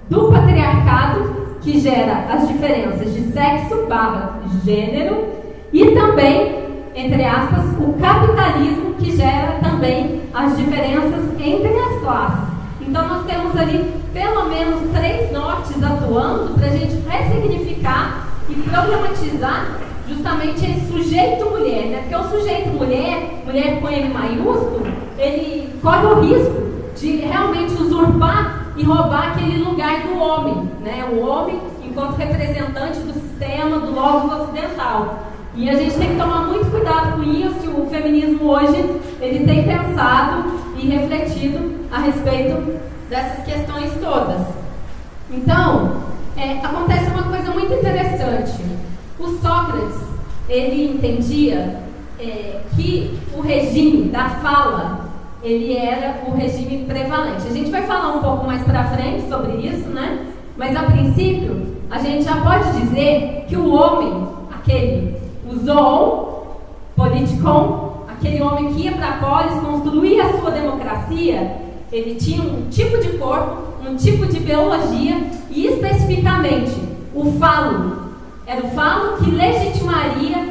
do patriarcado, que gera as diferenças de sexo/gênero, e também, entre aspas, o capitalismo, que gera também as diferenças entre as classes. Então, nós temos ali pelo menos 3 nortes atuando para a gente ressignificar e problematizar justamente esse sujeito mulher, né? Porque o sujeito mulher com M maiúsculo, ele corre o risco de realmente usurpar e roubar aquele lugar do homem, né? O homem enquanto representante do sistema, do logos ocidental. E a gente tem que tomar muito cuidado com isso. O feminismo hoje, ele tem pensado e refletido a respeito dessas questões todas. Então, acontece uma coisa muito interessante. O Sócrates, ele entendia que o regime da fala, ele era o regime prevalente. A gente vai falar um pouco mais pra frente sobre isso, né? Mas a princípio, a gente já pode dizer que o homem, o zoon politikon, aquele homem que ia para a polis construir a sua democracia, ele tinha um tipo de corpo, um tipo de biologia e especificamente o falo. Era o falo que legitimaria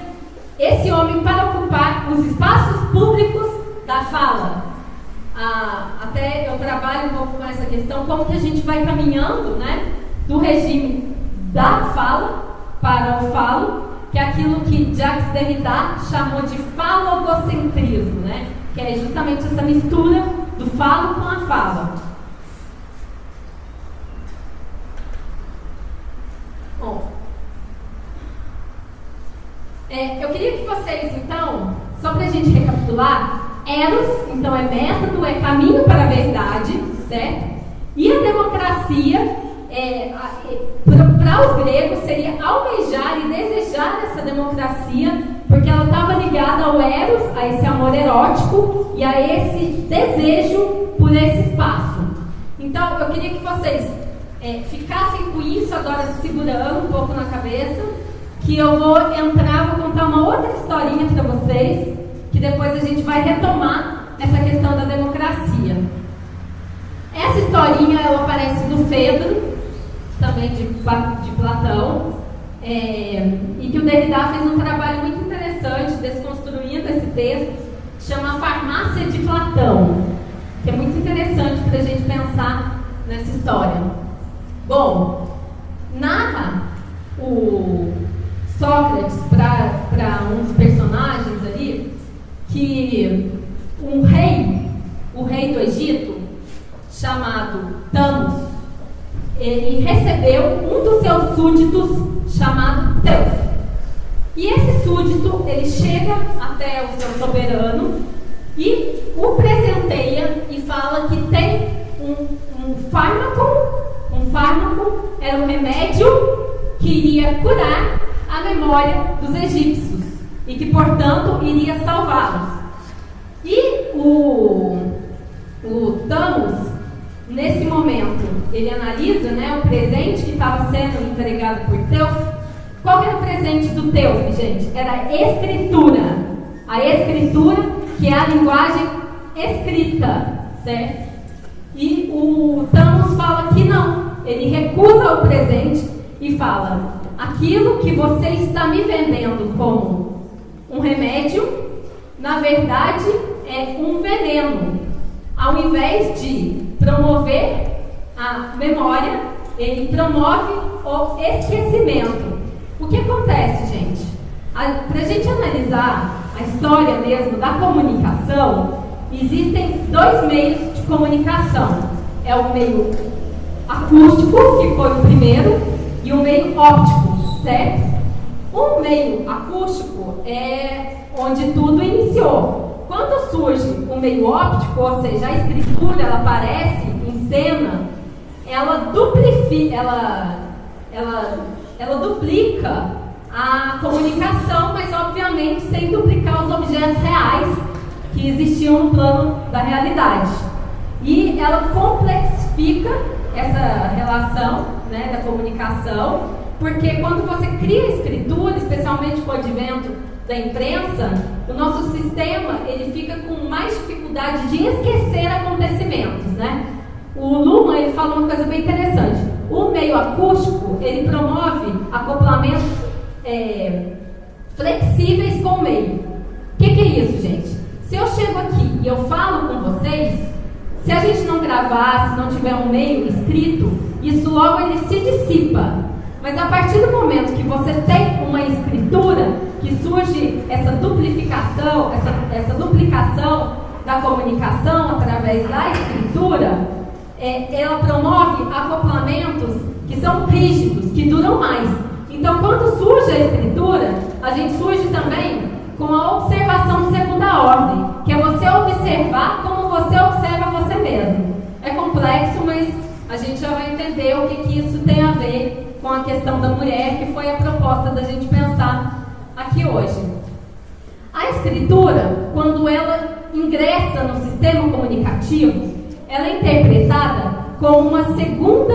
esse homem para ocupar os espaços públicos da fala. Até eu trabalho um pouco com essa questão, como que a gente vai caminhando, né, do regime da fala para o falo, que é aquilo que Jacques Derrida chamou de falogocentrismo, né, que é justamente essa mistura do falo com a fala. Bom, eu queria que vocês, então, só para a gente recapitular, Eros, então, é método, é caminho para a verdade, certo? E a democracia, para os gregos, seria almejar e desejar essa democracia, porque ela estava ligada ao Eros, a esse amor erótico e a esse desejo por esse espaço. Então, eu queria que vocês ficassem com isso agora, segurando um pouco na cabeça, que eu vou contar uma outra historinha para vocês, que depois a gente vai retomar essa questão da democracia. Essa historinha, ela aparece no Fedro, também de Platão, e que o Derrida fez um trabalho muito interessante desconstruindo esse texto, chama Farmácia de Platão, que é muito interessante para a gente pensar nessa história. Bom, narra o Sócrates para um dos personagens que o rei do Egito, chamado Thamus, ele recebeu um dos seus súditos chamado Teuf. E esse súdito, ele chega até o seu soberano e o presenteia e fala que tem um fármaco era um remédio que iria curar a memória dos egípcios e que, portanto, iria salvá-los. E o Thamus, nesse momento, ele analisa, né, o presente que estava sendo entregado por Teuf. Qual era o presente do Teuf, gente? Era a escritura. A escritura, que é a linguagem escrita, certo? E o Thamus fala que não. Ele recusa o presente e fala: aquilo que você está me vendendo como um remédio, na verdade é um veneno. Ao invés de promover a memória, ele promove o esquecimento. O que acontece, gente? Para a gente analisar a história mesmo da comunicação, existem dois meios de comunicação. É o meio acústico, que foi o primeiro, e o meio óptico, certo? O meio acústico é onde tudo iniciou. Quando surge o meio óptico, ou seja, a escritura, ela aparece em cena, ela duplica a comunicação, mas obviamente sem duplicar os objetos reais que existiam no plano da realidade. E ela complexifica essa relação, né, da comunicação, porque quando você cria a escritura, especialmente com o advento da imprensa, o nosso sistema ele fica com mais dificuldade de esquecer acontecimentos, né? O Luhmann ele fala uma coisa bem interessante. O meio acústico ele promove acoplamentos flexíveis com o meio. O que é isso, gente? Se eu chego aqui e eu falo com vocês, se a gente não gravar, se não tiver um meio escrito, isso logo ele se dissipa. Mas a partir do momento que você tem uma escritura, que surge essa duplicação da comunicação através da escritura, ela promove acoplamentos que são rígidos, que duram mais. Então, quando surge a escritura, a gente surge também com a observação de segunda ordem, que é você observar como você observa você mesmo. É complexo, mas a gente já vai entender o que isso tem a ver com a questão da mulher, que foi a proposta da gente pensar aqui hoje. A escritura, quando ela ingressa no sistema comunicativo, ela é interpretada como uma segunda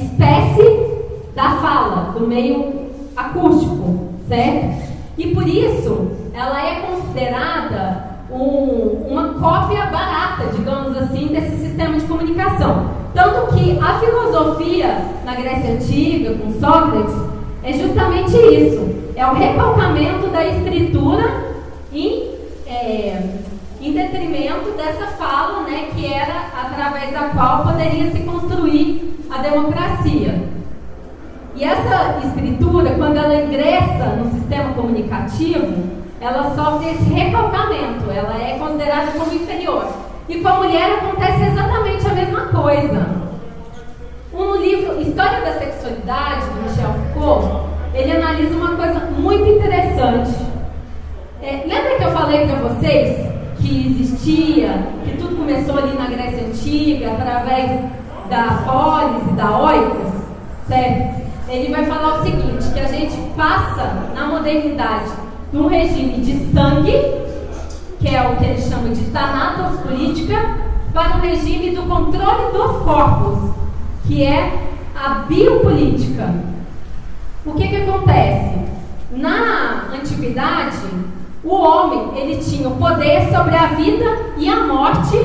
espécie da fala, do meio acústico, certo? E por isso, ela é considerada uma cópia barata, digamos assim, desse sistema de comunicação. Tanto que a filosofia na Grécia Antiga, com Sócrates, é justamente isso. É o recalcamento da escritura em detrimento dessa fala, né, que era através da qual poderia se construir a democracia. E essa escritura, quando ela ingressa no sistema comunicativo, ela sofre esse recalcamento, ela é considerada como inferior. E com a mulher acontece exatamente a mesma coisa. No livro História da Sexualidade, do Michel Foucault, ele analisa uma coisa muito interessante. Lembra que eu falei para vocês que existia, que tudo começou ali na Grécia Antiga, através da polis e da oikos, certo? Ele vai falar o seguinte, que a gente passa na modernidade de um regime de sangue, que é o que eles chamam de thanatos política, para um regime do controle dos corpos, que é a biopolítica. O que acontece? Na antiguidade, o homem ele tinha o poder sobre a vida e a morte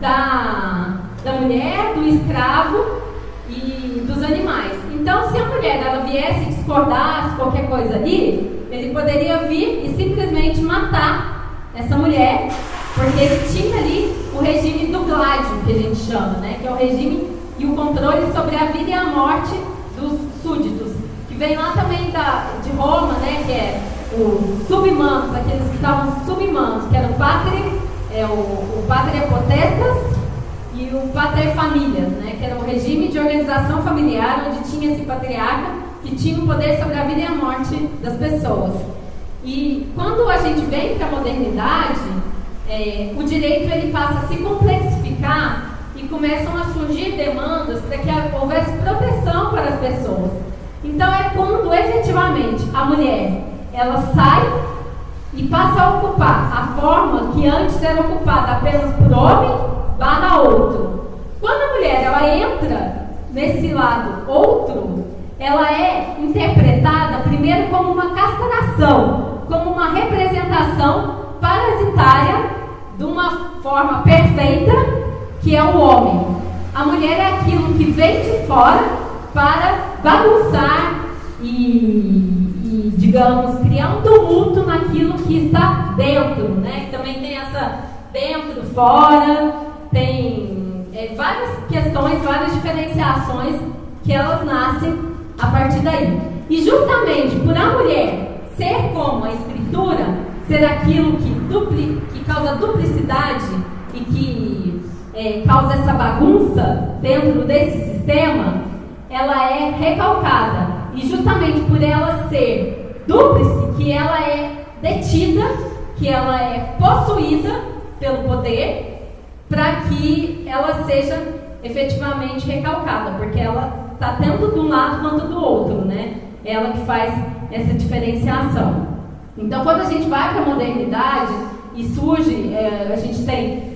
da mulher, do escravo e dos animais. Então, se a mulher ela viesse discordar qualquer coisa ali, ele poderia vir e simplesmente matar essa mulher, porque ele tinha ali o regime do gládio, que a gente chama, né? Que é o regime e o controle sobre a vida e a morte dos súditos, que vem lá também de Roma, né? Que é os submanos, aqueles que estavam submanos, que eram o pater potestas e o pater familias, né, que era o regime de organização familiar, onde tinha esse patriarca que tinha o poder sobre a vida e a morte das pessoas. E quando a gente vem para a modernidade, o direito ele passa a se complexificar e começam a surgir demandas para que houvesse proteção para as pessoas. Então é quando efetivamente a mulher ela sai e passa a ocupar a forma que antes era ocupada apenas por homem/outro. Quando a mulher ela entra nesse lado outro, ela é interpretada primeiro como uma castração, como uma representação parasitária de uma forma perfeita, que é o homem. A mulher é aquilo que vem de fora para bagunçar e digamos, criar um tumulto naquilo que está dentro, né? Também tem essa dentro, fora, tem várias questões, várias diferenciações que elas nascem a partir daí. E justamente por a mulher ser como a escritura, ser aquilo que causa duplicidade e que causa essa bagunça dentro desse sistema, ela é recalcada. E justamente por ela ser dúplice, que ela é detida, que ela é possuída pelo poder, para que ela seja efetivamente recalcada, porque ela está tanto de um lado quanto do outro, né? Ela que faz essa diferenciação. Então, quando a gente vai para a modernidade e surge, a gente tem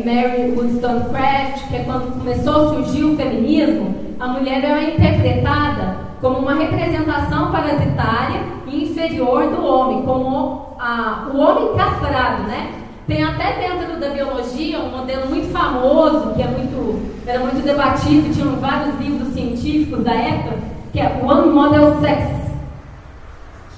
Mary Wollstonecraft, que é quando começou a surgir o feminismo, a mulher é interpretada como uma representação parasitária e inferior do homem, como o homem castrado, né? Tem até dentro da biologia um modelo muito famoso, que era muito debatido, tinham vários livros científicos da época, que é o One Model Sex,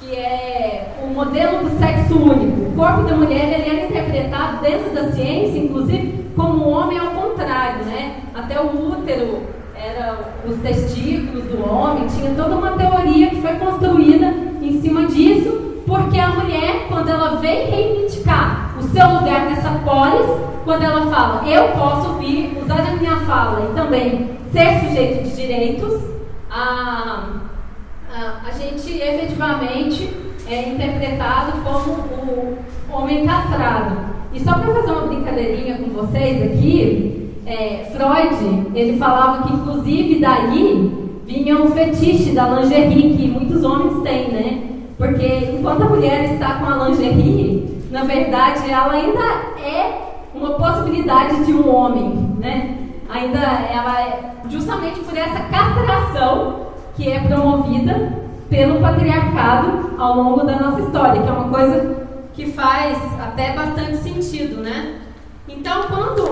que é o modelo do sexo único. O corpo da mulher ele era interpretado dentro da ciência, inclusive, como um homem ao contrário, né? Até o útero era os testículos do homem, tinha toda uma teoria que foi construída em cima disso, porque a mulher, quando ela vem reivindicar o seu lugar nessa polis, quando ela fala, eu posso vir, usar a minha fala e também ser sujeito de direitos, a gente efetivamente é interpretado como o homem castrado. E só para fazer uma brincadeirinha com vocês aqui, Freud, ele falava que inclusive daí vinha o fetiche da lingerie, que muitos homens têm, né? Porque enquanto a mulher está com a lingerie, na verdade ela ainda é uma possibilidade de um homem, né? Ainda ela é justamente por essa castração que é promovida pelo patriarcado ao longo da nossa história, que é uma coisa que faz até bastante sentido, né? Então, quando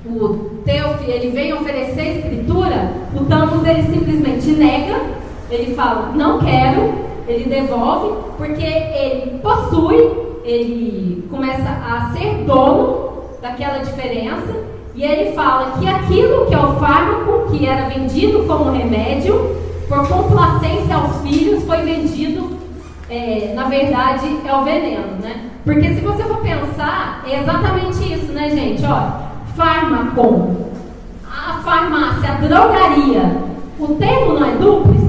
o Teof ele vem oferecer a escritura, o Thanos ele simplesmente nega, ele fala, não quero, ele devolve, porque ele possui, ele começa a ser dono daquela diferença, e ele fala que aquilo que é o fármaco, que era vendido como remédio, por complacência aos filhos, foi vendido, na verdade, é o veneno, né? Porque se você for pensar, é exatamente isso, né, gente? Ó, fármaco, a farmácia, a drogaria, o termo não é dúplice?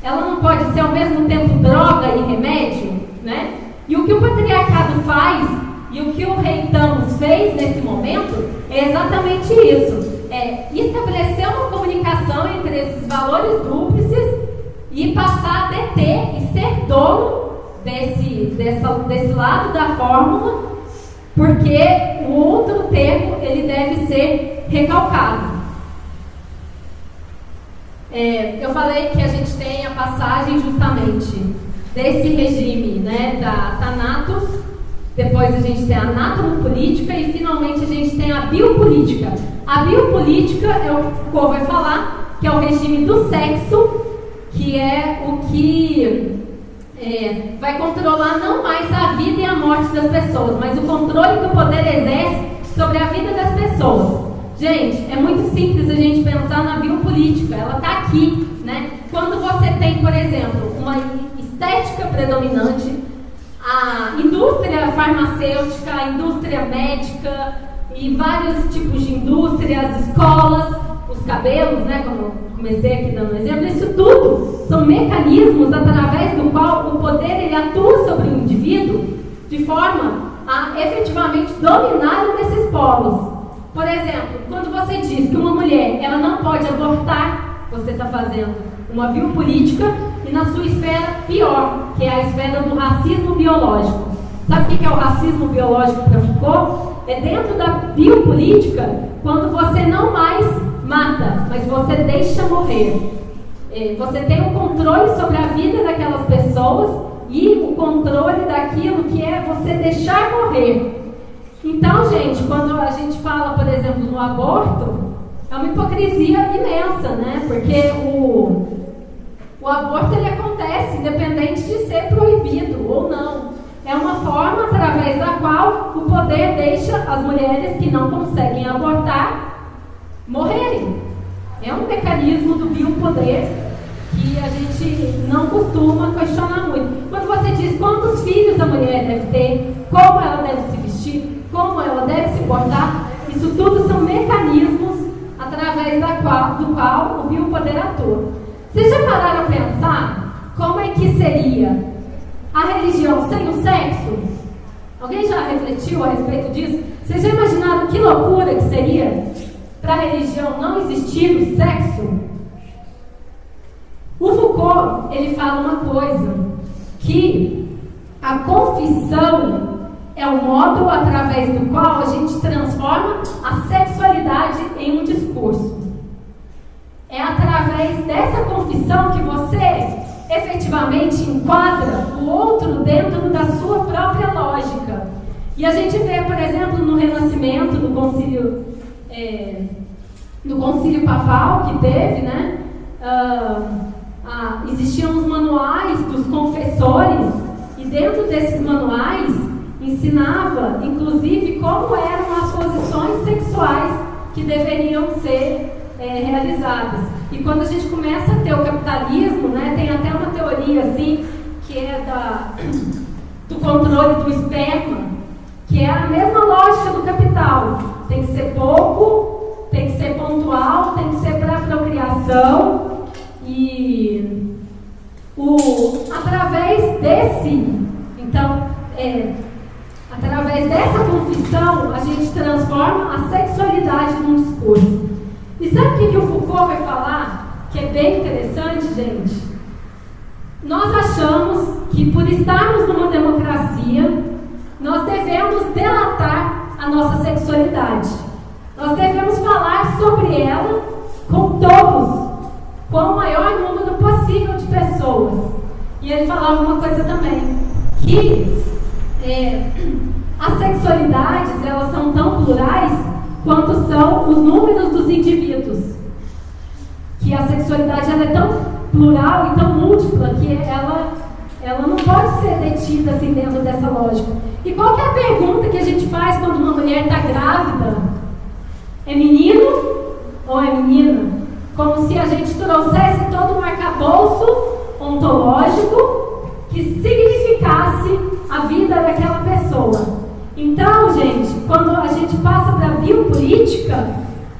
Ela não pode ser ao mesmo tempo droga e remédio, né? E o que o patriarcado faz, e o que o rei Thanos fez nesse momento, é exatamente isso. É estabelecer uma comunicação entre esses valores dúplices e passar a deter e ser dono desse lado da fórmula, porque o outro termo ele deve ser recalcado. Eu falei que a gente tem a passagem justamente desse regime, né, da Thanatos, depois a gente tem a anatomopolítica e finalmente a gente tem a biopolítica. A biopolítica é o que o Foucault vai falar, que é o regime do sexo, que é o que vai controlar não mais a vida e a morte das pessoas, mas o controle que o poder exerce sobre a vida das pessoas. Gente, é muito simples a gente pensar na biopolítica, ela está aqui, né? Quando você tem, por exemplo, uma estética predominante, a indústria farmacêutica, a indústria médica e vários tipos de indústria, as escolas, os cabelos, né, como eu comecei aqui dando um exemplo, isso tudo são mecanismos através do qual o poder ele atua sobre o indivíduo de forma a efetivamente dominar um desses polos. Por exemplo, quando você diz que uma mulher ela não pode abortar, você está fazendo uma biopolítica e na sua esfera pior, que é a esfera do racismo biológico. Sabe o que é o racismo biológico para Foucault? É dentro da biopolítica, quando você não mais mata, mas você deixa morrer. Você tem o controle sobre a vida daquelas pessoas e o controle daquilo que é você deixar morrer. Então, gente, quando a gente fala, por exemplo, no aborto, é uma hipocrisia imensa, né? Porque o aborto ele acontece independente de ser proibido ou não. É uma forma através da qual o poder deixa as mulheres que não conseguem abortar morrerem. É um mecanismo do biopoder que a gente não costuma questionar muito. Quando você diz quantos filhos a mulher deve ter, como ela deve se vestir, como ela deve se portar, isso tudo são mecanismos através do qual o biopoder atua. Vocês já pararam a pensar como é que seria a religião sem o sexo? Alguém já refletiu a respeito disso? Vocês já imaginaram que loucura que seria para a religião não existir o sexo? O Foucault, ele fala uma coisa, que a confissão é o modo através do qual a gente transforma a sexualidade em um discurso. É através dessa confissão que você efetivamente enquadra o outro dentro da sua própria lógica. E a gente vê, por exemplo, no Renascimento, no concílio papal que teve, né? Existiam os manuais dos confessores, e dentro desses manuais ensinava, inclusive, como eram as posições sexuais que deveriam ser realizadas. E quando a gente começa a ter o capitalismo, né, tem até uma teoria assim, que é do controle do esperma, que é a mesma lógica do capital. Tem que ser pouco, tem que ser pontual, tem que ser para procriação. E através dessa confissão, a gente transforma a sexualidade num discurso. E sabe o que o Foucault vai falar? Que é bem interessante, gente? Nós achamos que por estarmos numa democracia, nós devemos delatar a nossa sexualidade. Nós devemos falar sobre ela com todos, com o maior número possível de pessoas. E ele falava uma coisa também, que as sexualidades, elas são tão plurais quanto são os números dos indivíduos. Que a sexualidade ela é tão plural e tão múltipla que ela não pode ser detida assim dentro dessa lógica. E qual que é a pergunta que a gente faz quando uma mulher está grávida? É menino ou é menina? Como se a gente trouxesse todo um arcabouço ontológico que significasse a vida daquela pessoa. Então, gente, quando a gente passa para a biopolítica,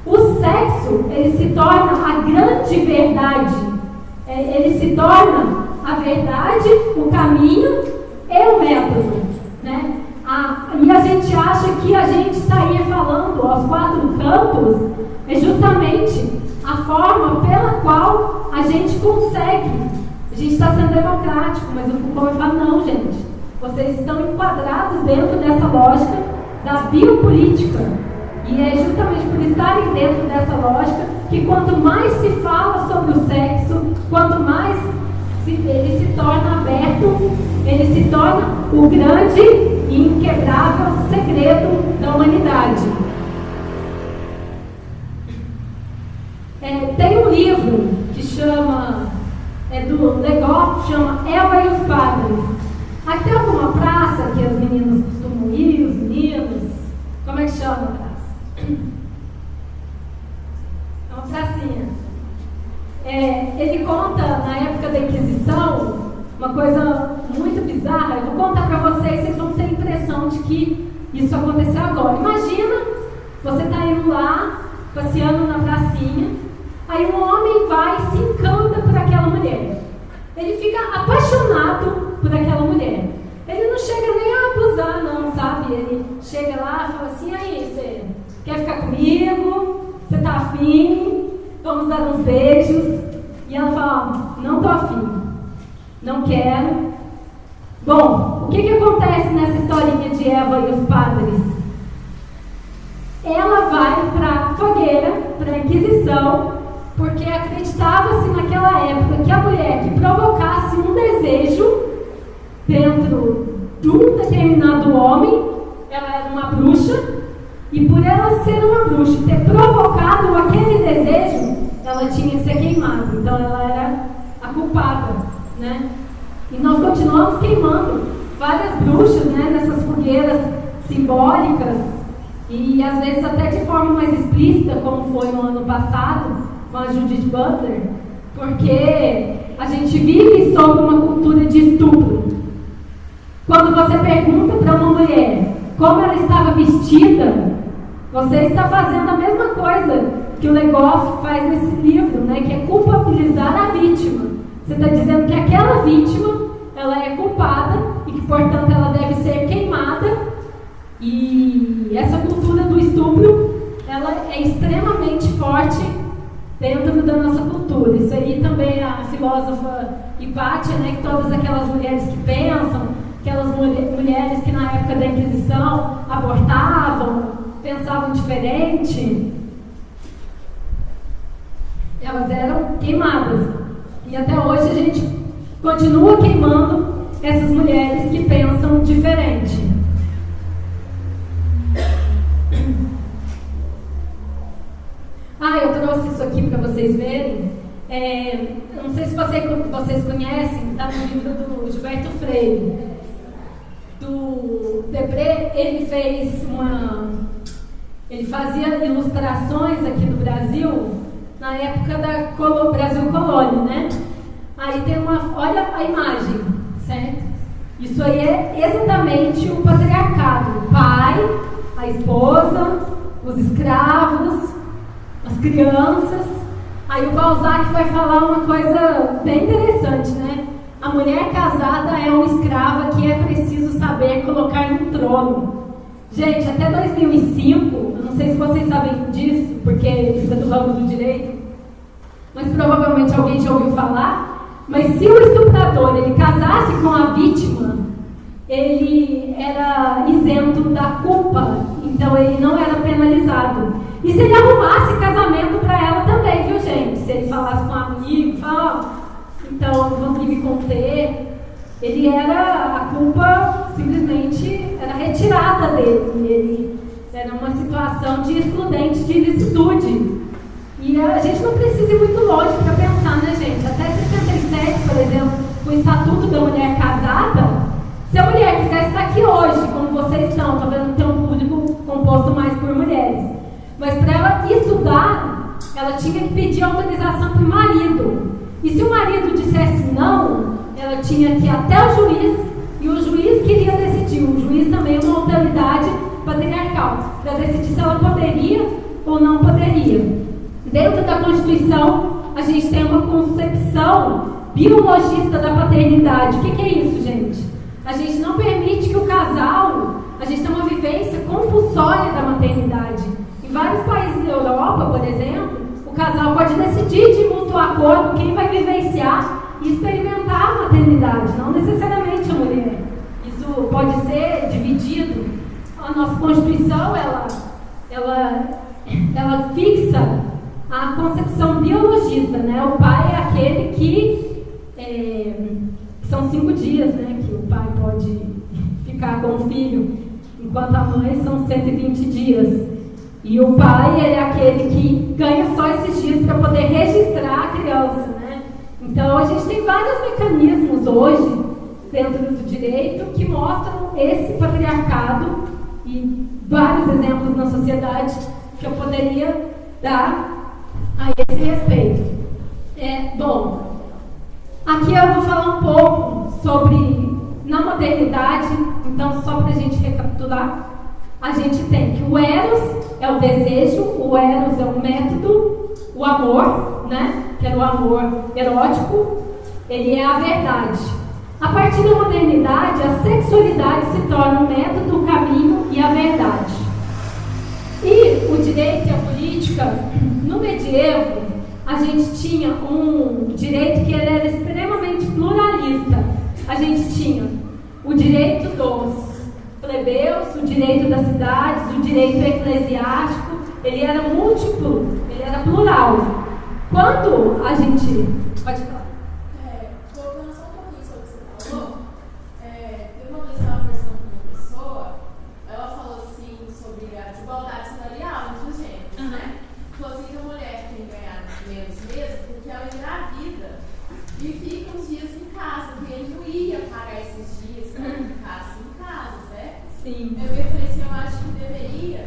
o sexo, ele se torna a grande verdade. Ele se torna a verdade, o caminho e o método, né? E a gente acha que a gente sair falando aos quatro cantos é justamente a forma pela qual a gente consegue. A gente está sendo democrático, mas o Foucault vai falar, não, gente. Vocês estão enquadrados dentro dessa lógica da biopolítica. E é justamente por estarem dentro dessa lógica que quanto mais se fala sobre o sexo, quanto mais ele se torna aberto, ele se torna o grande e inquebrável segredo da humanidade. Tem um livro que do Legoff, chama Eva e os Padres. Aqui tem alguma praça que as meninas costumam ir, os meninos? Como é que chama a praça? É uma pracinha. Ele conta, na época da Inquisição, uma coisa isso aconteceu agora. Imagina, você está indo lá, passeando na pracinha, aí um homem vai e se encanta por aquela mulher. Ele fica apaixonado por aquela mulher. Ele não chega nem a abusar, não, sabe? Ele chega lá e fala assim, aí, você quer ficar comigo? Você tá afim? Vamos dar uns beijos? E ela fala, não tô afim, não quero. Bom, o que acontece nessa historinha de Eva e os padres? Ela vai para a fogueira, para a Inquisição, porque acreditava-se naquela época que a mulher que provocasse um desejo dentro de um determinado homem, ela era uma bruxa, e por ela ser uma bruxa e ter provocado aquele desejo, ela tinha que ser queimada. Então ela era a culpada, né? E nós continuamos queimando várias bruxas, né, nessas fogueiras simbólicas, e às vezes até de forma mais explícita, como foi no ano passado com a Judith Butler, porque a gente vive sob uma cultura de estupro. Quando você pergunta para uma mulher como ela estava vestida, você está fazendo a mesma coisa que o Legoff faz nesse livro, né, que é culpabilizar a vítima. Você está dizendo que aquela vítima, ela é culpada e que, portanto, ela deve ser queimada. E essa cultura do estupro, ela é extremamente forte dentro da nossa cultura. Isso aí também a filósofa Hipátia, né, que todas aquelas mulheres que pensam, aquelas mulheres que na época da Inquisição abortavam, pensavam diferente, elas eram queimadas. E até hoje a gente continua queimando essas mulheres que pensam diferente. Eu trouxe isso aqui para vocês verem. Eu não sei se vocês conhecem, está no livro do Gilberto Freire. Do Debré, ele fazia ilustrações aqui no Brasil, na época da Brasil Colônia, né? Aí tem olha a imagem, certo? Isso aí é exatamente o patriarcado. O pai, a esposa, os escravos, as crianças. Aí o Balzac vai falar uma coisa bem interessante, né? A mulher casada é uma escrava que é preciso saber colocar no trono. Gente, até 2005, eu não sei se vocês sabem disso, porque isso é do ramo do direito, mas provavelmente alguém já ouviu falar, mas se o estuprador ele casasse com a vítima, ele era isento da culpa, então ele não era penalizado. E se ele arrumasse casamento para ela também, viu, gente? Se ele falasse com um amigo, então eu não consegui me conter, a culpa simplesmente era retirada dele. Ele era uma situação de excludente de ilicitude. E a gente não precisa ir muito longe para pensar, né, gente? Até 67, por exemplo, o Estatuto da Mulher Casada, se a mulher quisesse estar aqui hoje, como vocês estão, tá vendo que tem um público composto mais por mulheres, mas para ela estudar, ela tinha que pedir autorização para o marido. E se o marido dissesse não, ela tinha que ir até o juiz, e o juiz queria decidir. O juiz também é uma autoridade patriarcal, para decidir se ela poderia ou não poderia. Dentro da Constituição, a gente tem uma concepção biologista da paternidade. O que é isso, gente? A gente não permite que o casal, a gente tem uma vivência compulsória da maternidade. Em vários países da Europa, por exemplo, o casal pode decidir de mútuo acordo quem vai vivenciar e experimentar a maternidade, não necessariamente a mulher. Isso pode ser dividido. A nossa Constituição, ela fixa a concepção biologista, né? O pai é aquele que são 5 dias, né, que o pai pode ficar com o filho, enquanto a mãe são 120 dias. E o pai é aquele que ganha só esses dias para poder registrar a criança, né? Então a gente tem vários mecanismos hoje dentro do direito que mostram esse patriarcado e vários exemplos na sociedade que eu poderia dar a esse respeito. Bom, aqui eu vou falar um pouco sobre na modernidade, então só para a gente recapitular, a gente tem que o eros é o desejo, o eros é o método, o amor, né, que era o amor erótico, ele é a verdade. A partir da modernidade, a sexualidade se torna o método, o caminho e a verdade. E o direito e a política, no medievo, a gente tinha um direito que era extremamente pluralista. A gente tinha o direito dos plebeus, o direito das cidades, o direito eclesiástico, ele era múltiplo, ele era plural. Quando a gente... Pode falar. Voltando só um pouquinho sobre o que você falou, teve uma vez que eu estava conversando com uma pessoa, ela falou assim sobre a desigualdade salarial entre os gêneros, né? Falou assim que a mulher tem que ganhar menos mesmo porque ela engravida e fica uns dias em casa, porque ele não ia pagar esses dias que ela ficasse em casa, certo? Sim. Eu falei assim, eu acho que deveria,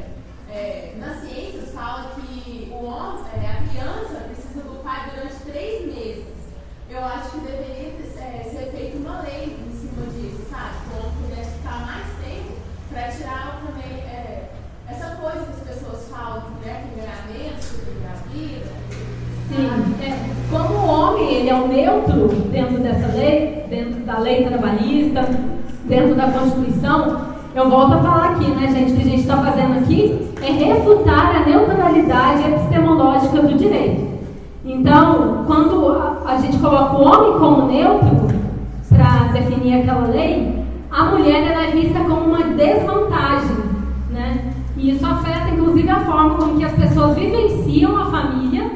nas ciências fala que o homem, a criança precisa do pai durante 3 meses. Eu acho que deveria ser feita uma lei em cima disso, sabe? Que o homem pudesse ficar mais tempo para tirar também essa coisa que as pessoas falam que mulher tem ganhamento, que engravida. Sim, como o homem ele é um neutro dentro dessa lei, dentro da lei trabalhista, dentro da Constituição, eu volto a falar aqui, né, gente, o que a gente está fazendo aqui é refutar a neutralidade epistemológica do direito. Então, quando a gente coloca o homem como neutro para definir aquela lei, a mulher ela é vista como uma desvantagem, né? E isso afeta, inclusive, a forma como que as pessoas vivenciam a família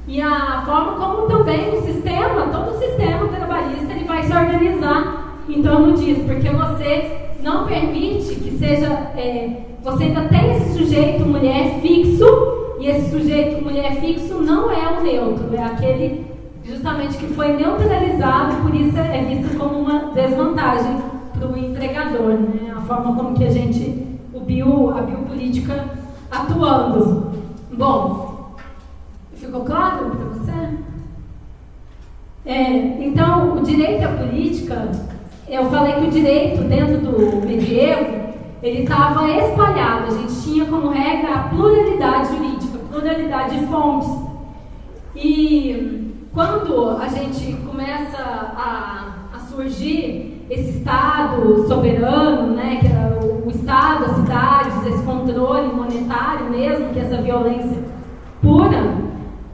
e a forma como também o sistema, todo o sistema trabalhista, ele vai se organizar em torno disso, porque você não permite que seja, você ainda tem esse sujeito mulher fixo, e esse sujeito mulher fixo não é o neutro, é aquele justamente que foi neutralizado, por isso é visto como uma desvantagem para o empregador, né? A forma como que a biopolítica atuando. Bom, ficou claro para você? Então, o direito à política, eu falei que o direito dentro do medievo, ele estava espalhado, a gente tinha como regra a pluralidade jurídica, pluralidade de fontes. E quando a gente começa a surgir esse Estado soberano, né, que é o Estado, as cidades, esse controle monetário mesmo, que é essa violência pura,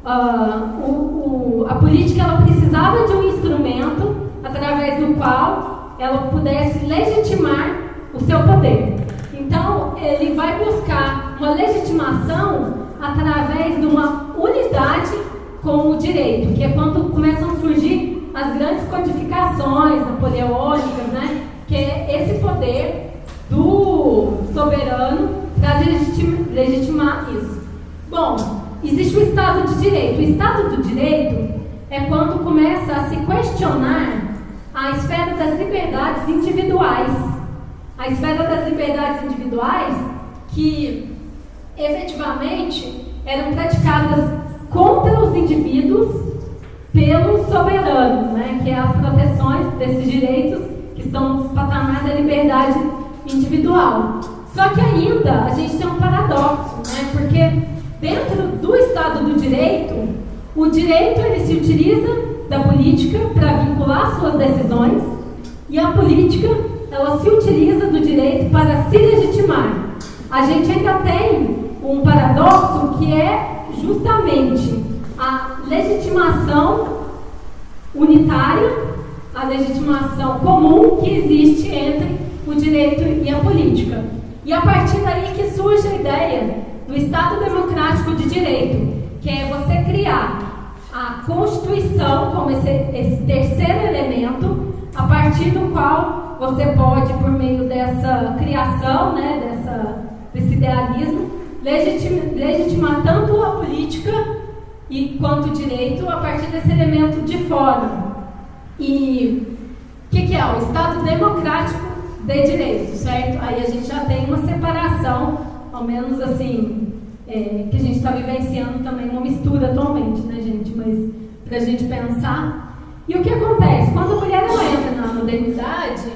a política ela precisava de um instrumento através do qual ela pudesse legitimar o seu poder. Então, ele vai buscar uma legitimação através de uma unidade com o direito, que é quando começam a surgir as grandes codificações napoleônicas, né? Que é esse poder do soberano para legitimar isso. Bom, existe o Estado de Direito. O Estado do Direito é quando começa a se questionar a esfera das liberdades individuais. A esfera das liberdades individuais que efetivamente eram praticadas contra os indivíduos pelo soberano, né, que é as proteções desses direitos que estão no patamar da liberdade individual. Só que ainda a gente tem um paradoxo, né, porque dentro do Estado do Direito, o direito ele se utiliza da política para vincular suas decisões e a política ela se utiliza do direito para se legitimar. A gente ainda tem um paradoxo que é justamente a legitimação unitária, a legitimação comum que existe entre o direito e a política. E a partir daí que surge a ideia do Estado Democrático de Direito, que é você criar a Constituição como esse terceiro elemento, a partir do qual você pode, por meio dessa criação, né, desse idealismo, legitimar tanto a política quanto o direito a partir desse elemento de fora. E o que é? O Estado Democrático de Direito, certo? Aí a gente já tem uma separação, ao menos assim, que a gente está vivenciando também uma mistura atualmente, né, gente? Mas para a gente pensar. E o que acontece? Quando a mulher ela entra na modernidade,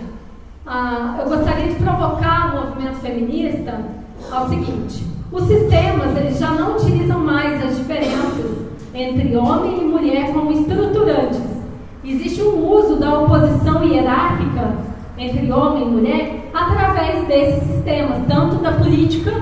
eu gostaria de provocar o movimento feminista ao seguinte: os sistemas eles já não utilizam mais as diferenças entre homem e mulher como estruturantes. Existe um uso da oposição hierárquica entre homem e mulher através desses sistemas, tanto da política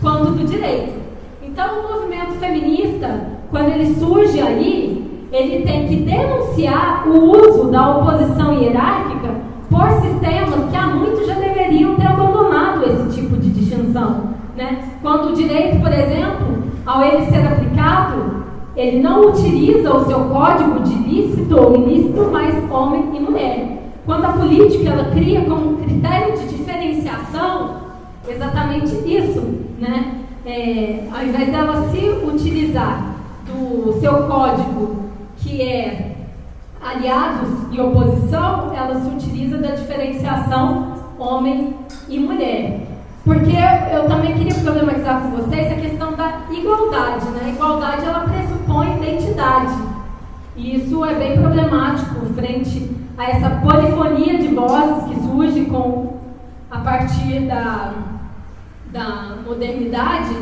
quanto do direito. Então, o movimento feminista, quando ele surge aí, ele tem que denunciar o uso da oposição hierárquica por sistemas que há muito já deveriam ter abandonado esse tipo de distinção, né? Quando o direito, por exemplo, ao ele ser aplicado, ele não utiliza o seu código de lícito ou ilícito, mas homem e mulher. Quando a política ela cria como critério de diferenciação exatamente isso, né? Ao invés dela se utilizar do seu código, que é aliados e oposição, ela se utiliza da diferenciação homem e mulher. Porque eu também queria problematizar com vocês a questão da igualdade, né? A igualdade ela pressupõe identidade. E isso é bem problemático frente a essa polifonia de vozes que surge a partir da modernidade.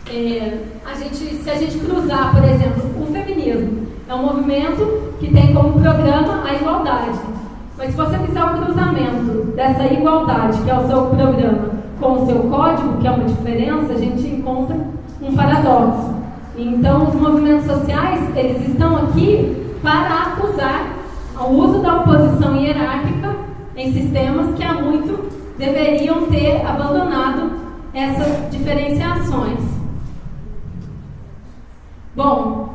Se a gente cruzar, por exemplo, o feminismo é um movimento que tem como programa a igualdade. Mas se você fizer o cruzamento dessa igualdade, que é o seu programa, com o seu código, que é uma diferença, a gente encontra um paradoxo. Então, os movimentos sociais, eles estão aqui para acusar o uso da oposição hierárquica em sistemas que há muito deveriam ter abandonado essas diferenciações. Bom,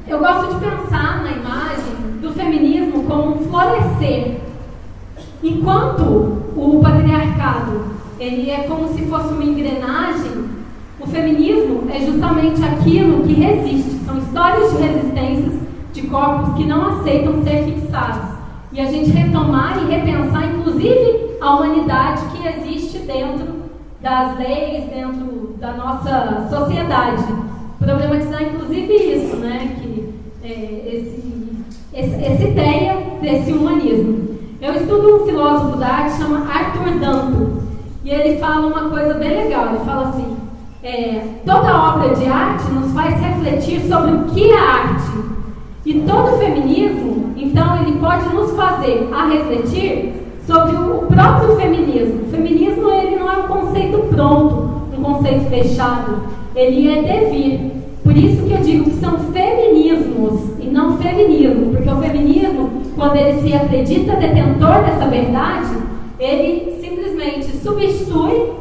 eu gosto de pensar na imagem do feminismo como um florescer. Enquanto o patriarcado ele é como se fosse uma engrenagem, o feminismo é justamente aquilo que resiste. São histórias de resistências de corpos que não aceitam ser fixados. E a gente retomar e repensar, inclusive, a humanidade que existe dentro das leis, dentro da nossa sociedade. Problematizar, inclusive, isso, né? Essa ideia desse humanismo. Eu estudo um filósofo da arte que chama Arthur Danto. E ele fala uma coisa bem legal. Ele fala assim: toda obra de arte nos faz refletir sobre o que é arte. E todo feminismo, então, ele pode nos fazer a refletir sobre o próprio feminismo. O feminismo, ele não é um conceito pronto, um conceito fechado. Ele é devir. Por isso que eu digo que são feminismos e não feminismo. Porque o feminismo, quando ele se acredita detentor dessa verdade, ele simplesmente substitui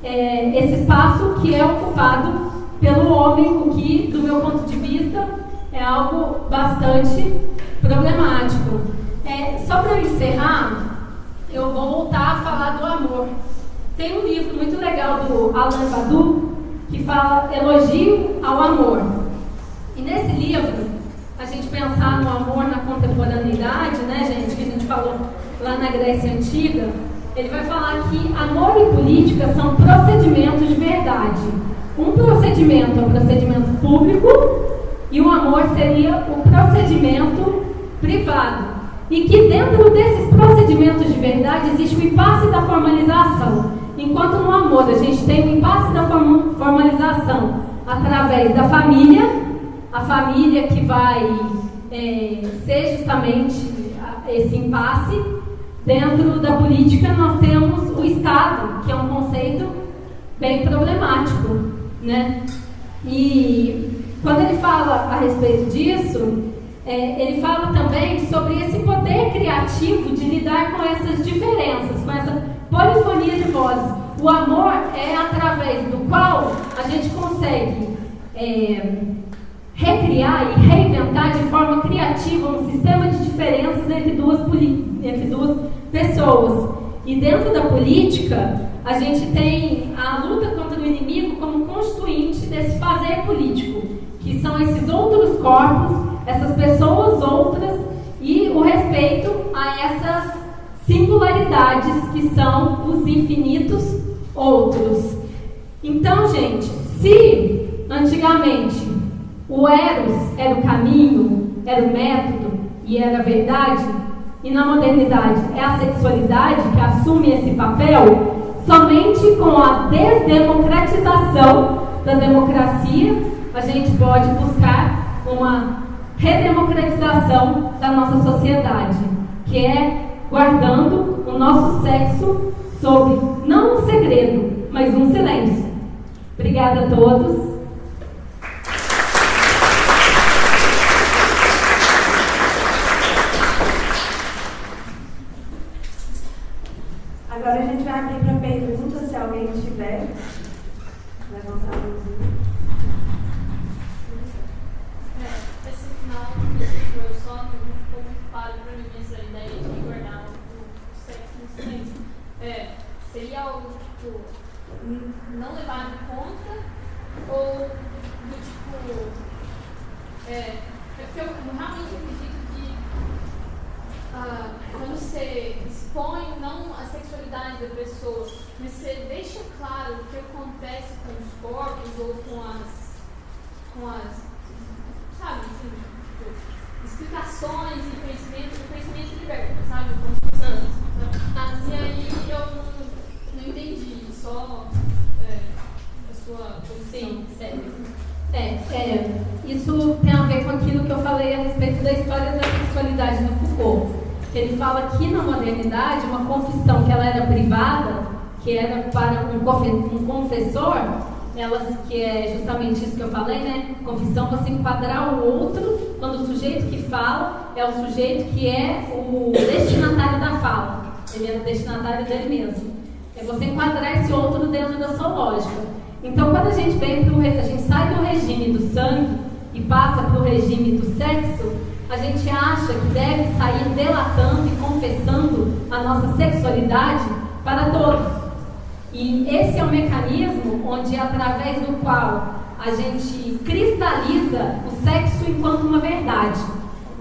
esse espaço que é ocupado pelo homem, o que, do meu ponto de vista, é algo bastante problemático. Só para eu encerrar, eu vou voltar a falar do amor. Tem um livro muito legal do Alain Badiou que fala Elogio ao Amor. E nesse livro, a gente pensar no amor na contemporaneidade, né, gente, que a gente falou lá na Grécia Antiga, ele vai falar que amor e política são procedimentos de verdade. Um procedimento é um procedimento público e o amor seria o procedimento privado. E que dentro desses procedimentos de verdade existe o impasse da formalização. Enquanto no amor a gente tem o impasse da formalização através da família, a família que vai ser justamente esse impasse. Dentro da política nós temos o Estado, que é um conceito bem problemático, né? E quando ele fala a respeito disso, ele fala também sobre esse poder criativo de lidar com essas diferenças, com essa polifonia de vozes. O amor é através do qual a gente consegue recriar e reinventar de forma criativa um sistema de diferenças entre duas pessoas. E dentro da política, a gente tem a luta contra o inimigo como constituinte desse fazer político, que são esses outros corpos, essas pessoas outras, e o respeito a essas singularidades que são os infinitos outros. Então, gente, se antigamente o Eros era o caminho, era o método e era a verdade, e na modernidade é a sexualidade que assume esse papel, somente com a confissão da democracia, a gente pode buscar uma redemocratização da nossa sociedade, que é guardando o nosso sexo sob não um segredo, mas um silêncio. Obrigada a todos. Agora a gente vai abrir para perguntas, se alguém tiver. Levantar a mãozinha. Esse final eu só não ficou muito claro para mim essa ideia de guardar o sexo no silêncio. Seria algo tipo não levar em conta ou do tipo porque eu realmente acredito que quando você expõe não a sexualidade da pessoa, mas você deixa claro o que acontece com os corpos ou com as sabe, assim, tipo, explicações e conhecimento liberta, sabe? E aí eu não entendi, só a sua posição. Sim, sério. Isso tem a ver com aquilo que eu falei a respeito da história da sexualidade do Foucault. Ele fala que na modernidade, uma confissão que ela era privada, que era para um confessor, que é justamente isso que eu falei, né? Confissão, você enquadrar o outro, quando o sujeito que fala é o sujeito que é o destinatário da fala. Ele é o destinatário dele mesmo. É você enquadrar esse outro dentro da sua lógica. Então, quando a gente sai do regime do sangue e passa para o regime do sexo, a gente acha que deve sair delatando e confessando a nossa sexualidade para todos. E esse é o mecanismo onde, através do qual a gente cristaliza o sexo enquanto uma verdade.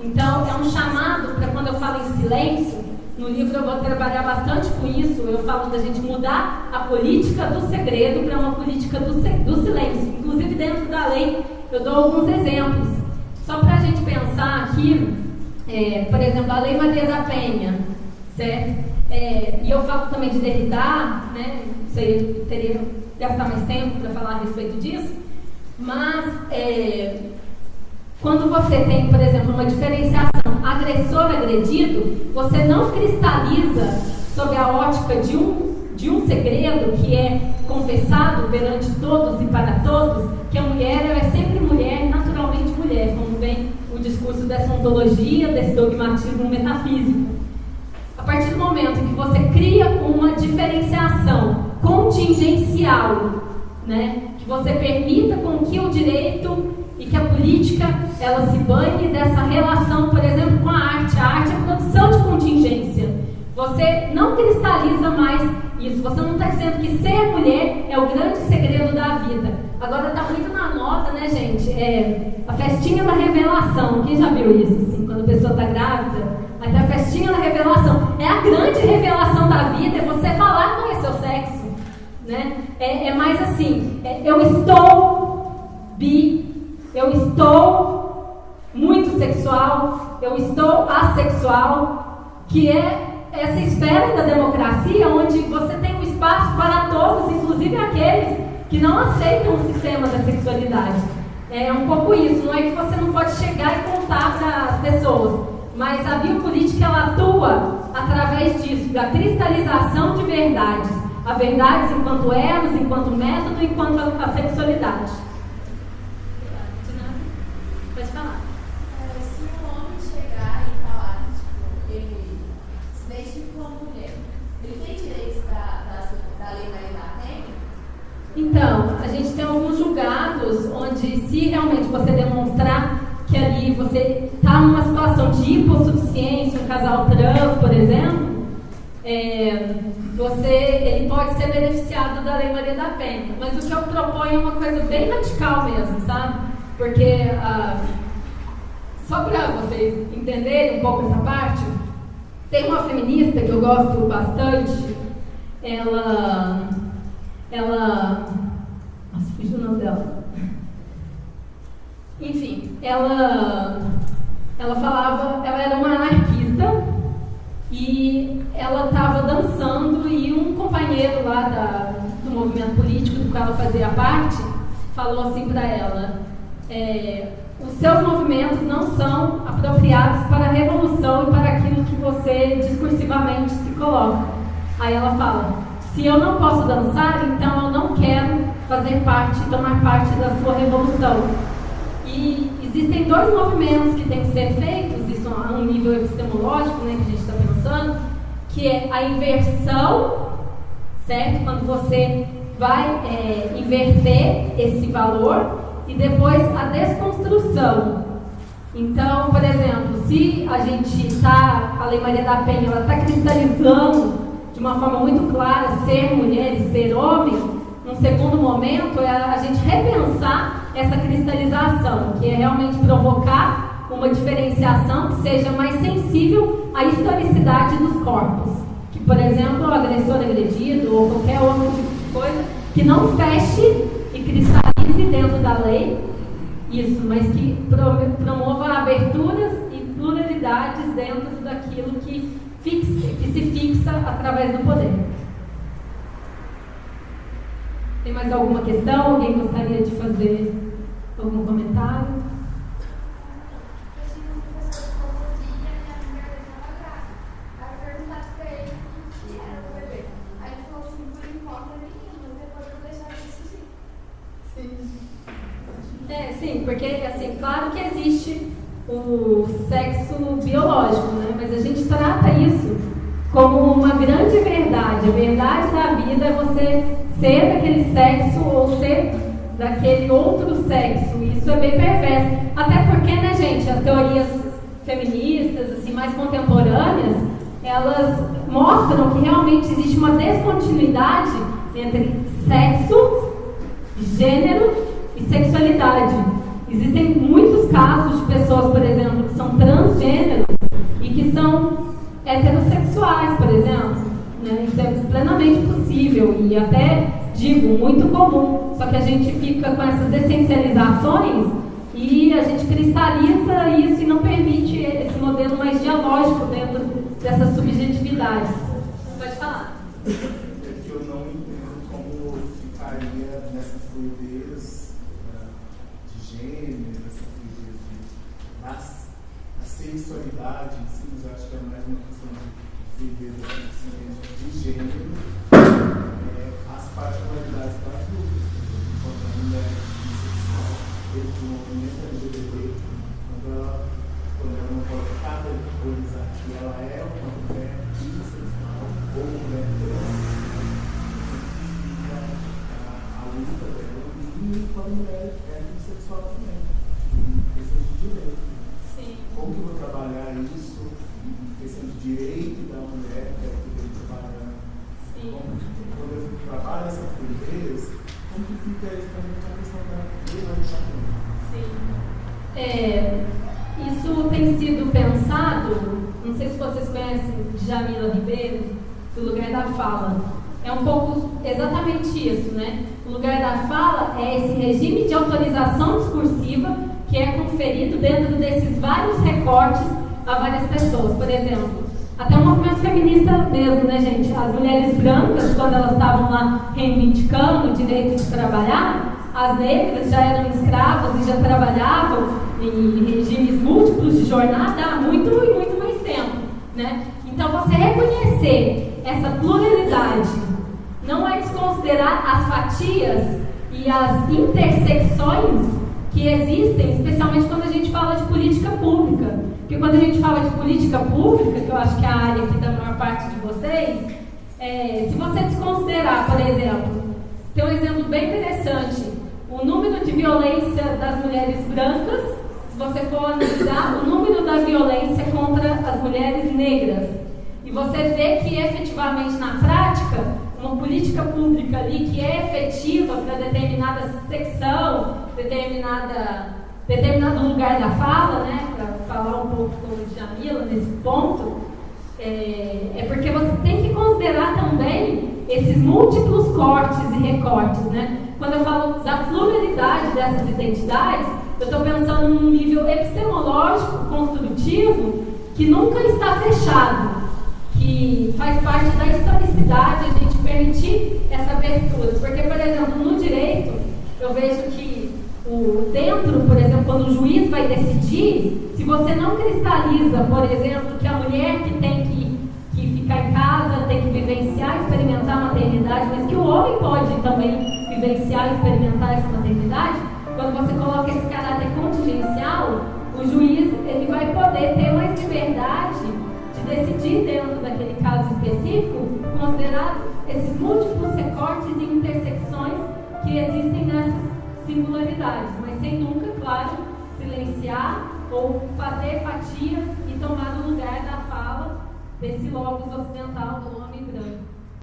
Então, é um chamado para, quando eu falo em silêncio, no livro eu vou trabalhar bastante com isso, eu falo da gente mudar a política do segredo para uma política do silêncio. Inclusive, dentro da lei, eu dou alguns exemplos. Só para a gente pensar aqui, por exemplo, a Lei Maria da Penha, certo? E eu falo também de Derrida, né? Você teria que gastar mais tempo para falar a respeito disso, mas quando você tem, por exemplo, uma diferenciação agressor-agredido, você não cristaliza sob a ótica de um segredo que é confessado perante todos e para todos, que a mulher ela é sempre mulher, naturalmente mulher, como vem o discurso dessa ontologia, desse dogmatismo metafísico. A partir do momento que você cria uma diferenciação contingencial, né, que você permita com que o direito e que a política ela se banhe dessa relação, por exemplo, com a arte. A arte é produção de contingência. Você não cristaliza mais isso. Você não está dizendo que ser mulher é o grande segredo da vida. Agora está muito na moda, né, gente? A festinha da revelação. Quem já viu isso? Assim, quando a pessoa está grávida, até a festinha da revelação. É a grande revelação da vida, é você falar qual é seu sexo. Né? É mais assim, eu estou bi, eu estou muito sexual, eu estou assexual, que é essa esfera da democracia onde você tem um espaço para todos, inclusive aqueles que não aceitam o sistema da sexualidade. É um pouco isso, não é que você não pode chegar e contar para as pessoas, mas a biopolítica ela atua através disso, da cristalização de verdades. A verdade enquanto eros, enquanto método, enquanto a sexualidade. Pode falar. Se um homem chegar e falar que ele se identifica como mulher, ele tem direitos da Lei Maria da Penha? Então, a gente tem alguns julgados onde, se realmente você demonstrar que ali você está numa situação de hipossuficiência, um casal trans, por exemplo, ele pode ser beneficiado da Lei Maria da Penha. Mas o que eu proponho é uma coisa bem radical mesmo, sabe? Porque, só para vocês entenderem um pouco essa parte, tem uma feminista que eu gosto bastante, ela nossa, fugiu o nome dela. Enfim, ela falava, ela era uma anarquista e ela estava dançando e um companheiro lá do movimento movimento político do qual ela fazia parte, falou assim para ela: os seus movimentos não são apropriados para a revolução e para aquilo que você discursivamente se coloca. Aí ela fala: se eu não posso dançar, então eu não quero fazer parte, tomar parte da sua revolução. E existem dois movimentos que têm que ser feitos, isso a um nível epistemológico, né, que a gente está pensando, que é a inversão, certo? Quando você vai inverter esse valor, e depois a desconstrução. Então, por exemplo, se a gente está, a Lei Maria da Penha, ela está cristalizando de uma forma muito clara ser mulher e ser homem, num segundo momento é a gente repensar essa cristalização, que é realmente provocar uma diferenciação que seja mais sensível à historicidade dos corpos. Que, por exemplo, o agressor agredido ou qualquer outro tipo de coisa que não feche e cristalize dentro da lei isso, mas que promova aberturas e pluralidades dentro daquilo que se fixa através do poder. Tem mais alguma questão? Alguém gostaria de fazer algum comentário? Eu tinha um professor de filosofia e a mulher dele estava grávida. Aí eu perguntava para ele o que era o bebê. Aí ele falou assim: por enquanto é menino, mas depois eu vou deixar isso sim. Sim, porque assim, claro que existe o sexo biológico, né? Mas a gente trata isso como uma grande verdade. A verdade da vida é você ser daquele sexo ou ser daquele outro sexo. Isso é bem perverso. Até porque, né, gente, as teorias feministas, assim, mais contemporâneas, elas mostram que realmente existe uma descontinuidade entre sexo, gênero e sexualidade. Existem muitos casos de pessoas, por exemplo, que são transgêneros e que são heterossexuais, por exemplo. Né? Isso é plenamente possível e até, digo, muito comum. Só que a gente fica com essas essencializações e a gente cristaliza isso e não permite esse modelo mais dialógico dentro dessas subjetividades. Pode falar. É que eu não entendo como ficaria nessa fluidez de gênero, essa fluidez da sexualidade em si, mas eu acho que é mais uma questão de fluidez de gênero, as particularidades das lutas, enquanto a mulher bissexual, dentro do movimento LGBT, quando ela não pode categorizar que ela é uma mulher bissexual ou mulher trans, a luta dela e com a mulher heterossexual também, em questão de direito. Sim. Como que eu vou trabalhar isso em questão de direito da mulher, que é o que eu estou trabalhando? Quando eu trabalho essa fluidez, como que fica exatamente a questão da relacionamento? Sim. Isso tem sido pensado, não sei se vocês conhecem Djamila Ribeiro, do Lugar da Fala. É um pouco exatamente isso, né? O lugar da fala é esse regime de autorização discursiva que é conferido dentro desses vários recortes a várias pessoas. Por exemplo, até o movimento feminista mesmo, né, gente? As mulheres brancas, quando elas estavam lá reivindicando o direito de trabalhar, as negras já eram escravas e já trabalhavam em regimes múltiplos de jornada há muito e muito mais tempo, né? Então, você reconhecer essa pluralidade não é desconsiderar as fatias e as intersecções que existem, especialmente quando a gente fala de política pública. Porque quando a gente fala de política pública, que eu acho que é a área aqui da maior parte de vocês, se você desconsiderar, por exemplo, tem um exemplo bem interessante, o número de violência das mulheres brancas, se você for analisar o número da violência contra as mulheres negras, e você vê que efetivamente na prática, uma política pública ali que é efetiva para determinada secção, determinado lugar da fala, né, para falar um pouco com o Djamila nesse ponto, é porque você tem que considerar também esses múltiplos cortes e recortes, né? Quando eu falo da pluralidade dessas identidades, eu estou pensando num nível epistemológico, construtivo, que nunca está fechado, que faz parte da historicidade a gente permitir essa abertura posturas. Porque, por exemplo, no direito, eu vejo que dentro, por exemplo, quando o juiz vai decidir, se você não cristaliza, por exemplo, que a mulher que tem que ficar em casa, tem que vivenciar, experimentar a maternidade, mas que o homem pode também vivenciar e experimentar essa maternidade, quando você coloca esse caráter contingencial, o juiz ele vai poder ter mais liberdade de decidir dentro daquele caso específico, considerado esses múltiplos recortes e intersecções que existem nessas singularidades, mas sem nunca, claro, silenciar ou fazer fatias e tomar o lugar da fala desse logos ocidental do homem branco.